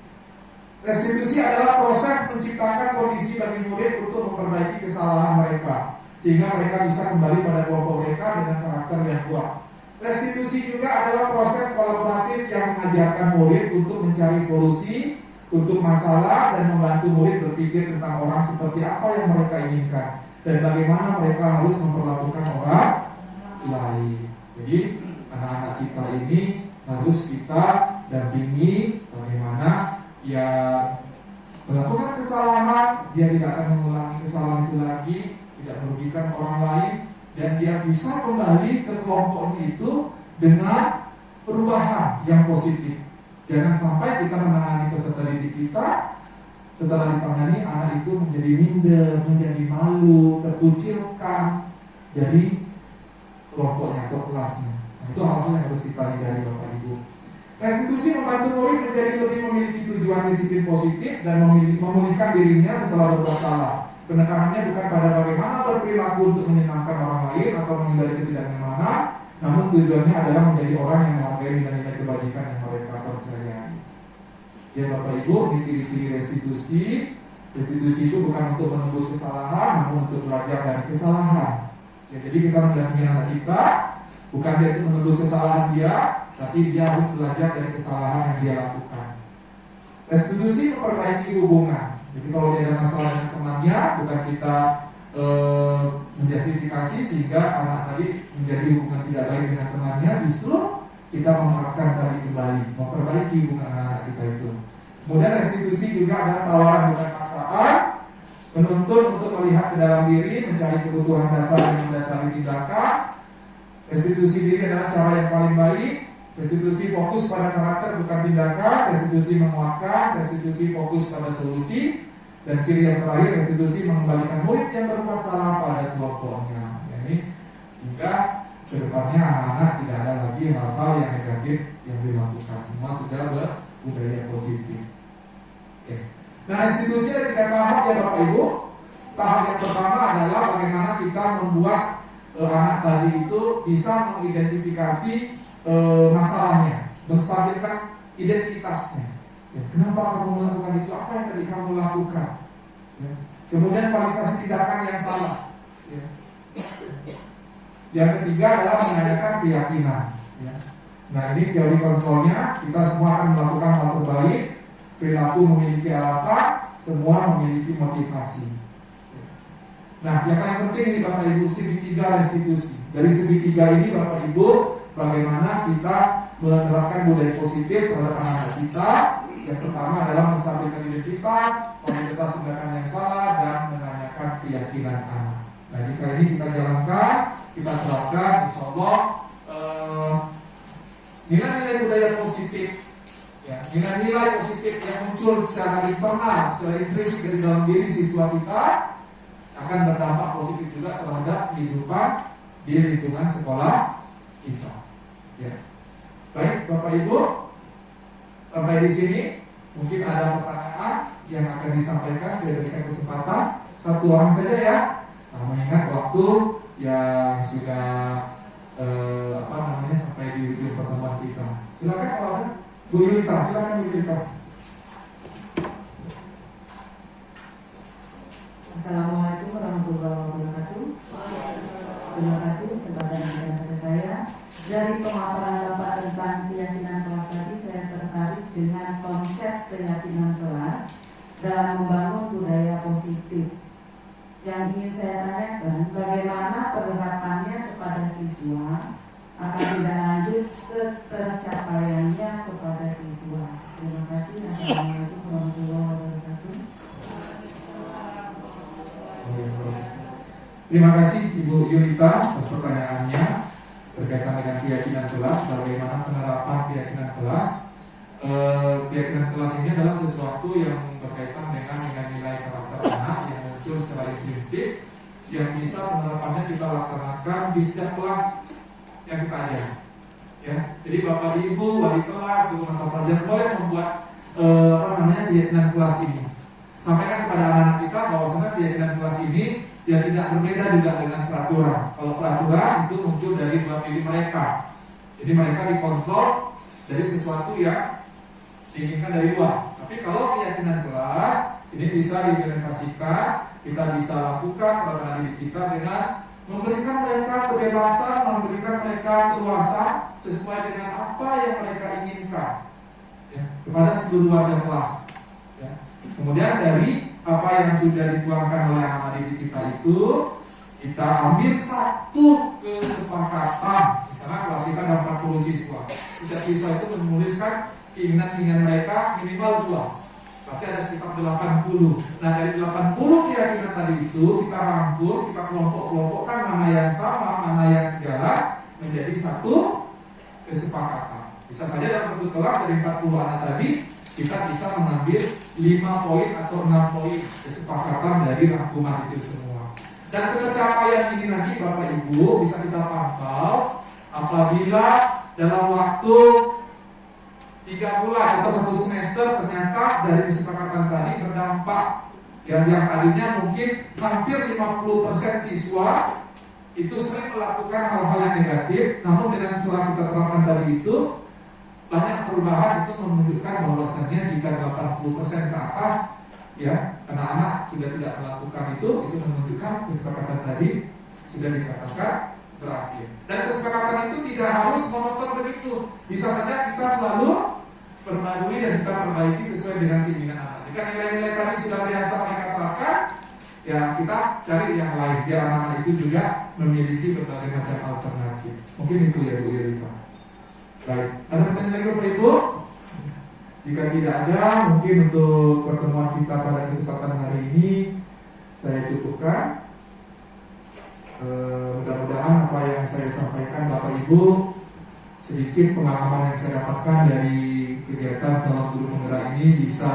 D: Restitusi adalah proses menciptakan kondisi bagi murid untuk memperbaiki kesalahan mereka, sehingga mereka bisa kembali pada kelompok mereka dengan karakter yang kuat. Restitusi juga adalah proses kolaboratif yang mengajarkan murid untuk mencari solusi untuk masalah dan membantu murid berpikir tentang orang seperti apa yang mereka inginkan dan bagaimana mereka harus memperlakukan orang lain. Jadi anak-anak kita ini harus kita dampingi bagaimana yang melakukan kesalahan, dia tidak akan mengulangi kesalahan itu lagi, tidak merugikan orang lain, dan dia bisa kembali ke kelompoknya itu dengan perubahan yang positif. Jangan sampai kita menangani peserta didik kita, setelah ditangani anak itu menjadi minder, menjadi malu, terkucilkan dari kelompoknya atau kelasnya. Nah, itu hal-hal yang harus kita hindari Bapak Ibu. Restitusi membantu murid menjadi lebih memiliki tujuan disiplin positif dan memulihkan dirinya setelah berbuat salah. Penekanannya bukan pada bagaimana berperilaku untuk menyenangkan orang lain atau menghindari ketidaknyamanan, namun tujuannya adalah menjadi orang yang menghargai nilai-nilai kebajikan yang mereka percayai. Ya Bapak Ibu, ini ciri-ciri restitusi. Restitusi itu bukan untuk menembus kesalahan, namun untuk belajar dari kesalahan. Ya, jadi kita mendampingi anak kita, bukan dia untuk menembus kesalahan dia, tapi dia harus belajar dari kesalahan yang dia lakukan. Restitusi memperbaiki hubungan. Jadi kalau dia ada masalah dengan temannya, bukan kita menjustifikasi sehingga anak tadi menjadi hubungan tidak baik dengan temannya, justru kita memaafkan tadi kembali, memperbaiki hubungan anak kita itu. Kemudian restitusi juga ada tawaran bukan paksaan, menuntut untuk melihat ke dalam diri, mencari kebutuhan dasar yang mendasari tindakan. Restitusi diri adalah cara yang paling baik. Restitusi fokus pada karakter bukan tindakan. Restitusi menguatkan. Restitusi fokus pada solusi. Dan ciri yang terakhir, restitusi mengembalikan murid yang berbuat salah pada kelompoknya. Jadi hingga kedepannya anak-anak tidak ada lagi hal-hal yang negatif yang dilakukan. Semua sudah berbudaya positif. Oke. Nah, restitusi ada 3 tahap ya Bapak Ibu. Tahap yang pertama adalah bagaimana kita membuat anak tadi itu bisa mengidentifikasi masalahnya, menstabilkan identitasnya. Ya, kenapa kamu melakukan itu? Apa yang tadi kamu lakukan? Ya. Kemudian kualifikasi tindakan yang salah. Ya. Yang ketiga adalah menanyakan keyakinan. Ya. Nah, ini teori kontrolnya. Kita semua akan melakukan hal terbaik. Perilaku memiliki alasan, semua memiliki motivasi. Ya. Nah, yang paling penting ini Bapak Ibu, segitiga restitusi. Dari segitiga ini Bapak Ibu, bagaimana kita menerapkan budaya positif terhadap anak kita. Yang pertama adalah menstabilkan identitas, kualitas tindakan yang salah, dan menanyakan keyakinan anak. Nah, jika ini kita jalankan, kita terapkan, insya Allah nilai-nilai budaya positif, ya, nilai-nilai positif yang muncul secara internal, secara intrinsik dari dalam diri siswa kita akan berdampak positif juga terhadap kehidupan di lingkungan sekolah kita. Ya. Baik, Bapak Ibu. Sampai di sini mungkin ada pertanyaan yang akan disampaikan. Saya berikan kesempatan 1 orang saja ya. Nah, mengingat waktu yang sudah sampai di ujung pertemuan kita. Silakan kalau ada Bu Yulita, silakan Bu Yulita.
C: Assalamualaikum warahmatullahi wabarakatuh. Terima kasih kesempatan yang diberikan kepada saya. Dari pemaparan Bapak tentang keyakinan kelas tadi, saya tertarik dengan konsep keyakinan kelas dalam membangun budaya positif. Yang ingin saya tanyakan, bagaimana penerapannya kepada siswa akan tidak lanjut ke tercapaiannya kepada siswa. Terima kasih. Assalamualaikum warahmatullahi wabarakatuh.
D: Terima kasih Ibu Yulita atas pertanyaannya berkaitan dengan keyakinan kelas. Bagaimana penerapan keyakinan kelas? Keyakinan kelas ini adalah sesuatu yang berkaitan dengan nilai-nilai karakter anak yang muncul secara intrinsik, yang bisa penerapannya kita laksanakan di setiap kelas yang kita ajar. Ya, jadi Bapak Ibu, wali kelas, guru mata pelajaran boleh membuat keyakinan kelas ini. Sampaikan kepada anak-anak kita bahwasanya keyakinan kelas ini ya tidak berbeda juga dengan peraturan. Kalau peraturan itu muncul dari buat diri mereka. Jadi mereka dikontrol dari sesuatu yang diinginkan dari luar. Tapi kalau keyakinan kelas ini bisa diimplementasikan, kita bisa lakukan pada diri kita dengan memberikan mereka kebebasan, memberikan mereka keluasan sesuai dengan apa yang mereka inginkan ya, kepada seluruh warga kelas. Ya. Kemudian dari apa yang sudah dituangkan oleh anak didik kita itu, kita ambil satu kesepakatan. Misalnya kelas kita ada 40 siswa. Setiap siswa itu menuliskan keinginan mereka minimal 2. Berarti ada sekitar 80. Nah, dari 80 keyakinan tadi itu kita rangkul, kita kelompok-kelompokkan mana yang sama, mana yang segala menjadi satu kesepakatan. Bisa saja dalam satu kelas dari 40 anak tadi kita bisa mengambil 5 poin atau 6 poin kesepakatan dari rangkuman itu semua. Dan pencapaian ini nanti Bapak Ibu bisa kita pantau apabila dalam waktu 3 bulan atau 1 semester ternyata dari kesepakatan tadi berdampak. Yang tadinya mungkin hampir 50% siswa itu sering melakukan hal-hal yang negatif, namun dengan setelah kita terapkan tadi itu banyak perubahan. Itu menunjukkan bahwasannya jika 80% ke atas ya anak-anak sudah tidak melakukan itu menunjukkan kesepakatan tadi sudah dikatakan berhasil. Dan kesepakatan itu tidak harus monoton begitu. Bisa saja kita selalu perbarui dan kita perbaiki sesuai dengan keinginan anak. Jika nilai-nilai tadi sudah biasa mereka terapkan, ya kita cari yang lain biar anak-anak itu juga memiliki berbagai macam alternatif. Mungkin itu ya Bu Yelita. Baik, ada pertanyaan lagi Bapak Ibu? Jika tidak ada, mungkin untuk pertemuan kita pada kesempatan hari ini saya cukupkan. Mudah-mudahan apa yang saya sampaikan Bapak Ibu, sedikit pengalaman yang saya dapatkan dari kegiatan calon guru penggerak ini bisa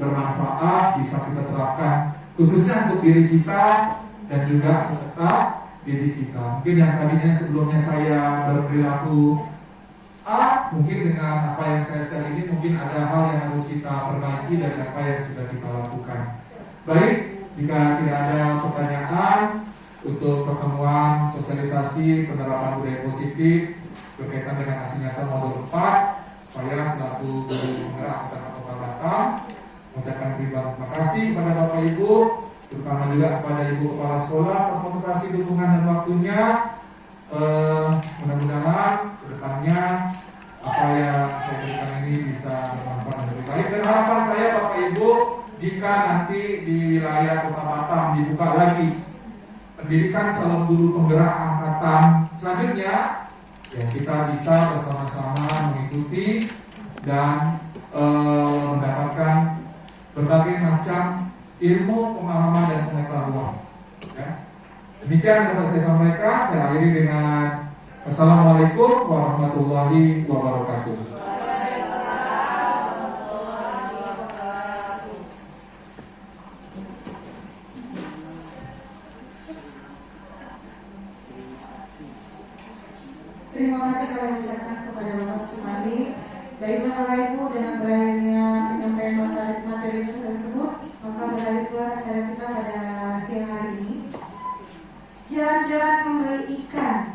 D: bermanfaat, bisa kita terapkan khususnya untuk diri kita dan juga peserta didik kita. Mungkin yang tadinya sebelumnya saya berperilaku A, mungkin dengan apa yang saya share ini mungkin ada hal yang harus kita perbaiki dari apa yang sudah kita lakukan. Baik, jika tidak ada pertanyaan untuk pertemuan sosialisasi penerapan budaya positif berkaitan dengan aksi nyata modul 4, saya selaku guru penggerak Angkatan Kota Batam mengucapkan terima kasih kepada Bapak Ibu, terutama juga kepada Ibu Kepala Sekolah atas motivasi, dukungan dan waktunya. Mudah-mudahan kedepannya apa yang saya berikan ini bisa bermanfaat dan lebih baik. Dan harapan saya Bapak Ibu, jika nanti di wilayah Kota Batam dibuka lagi pendidikan calon guru penggerak angkatan selanjutnya, ya kita bisa bersama-sama mengikuti dan mendapatkan berbagai macam ilmu, pemahaman dan pengetahuan. Ya. Demikian yang dapat saya sampaikan. Saya akhiri dengan Assalamualaikum warahmatullahi wabarakatuh.
A: Terima kasih kami ucapkan kepada Bapak Sumandi. Baiklah Bapak Ibu, dengan berakhirnya penyampaian materi tersebut, maka berakhir pula acara kita pada siang hari ini. Jalan-jalan membeli ikan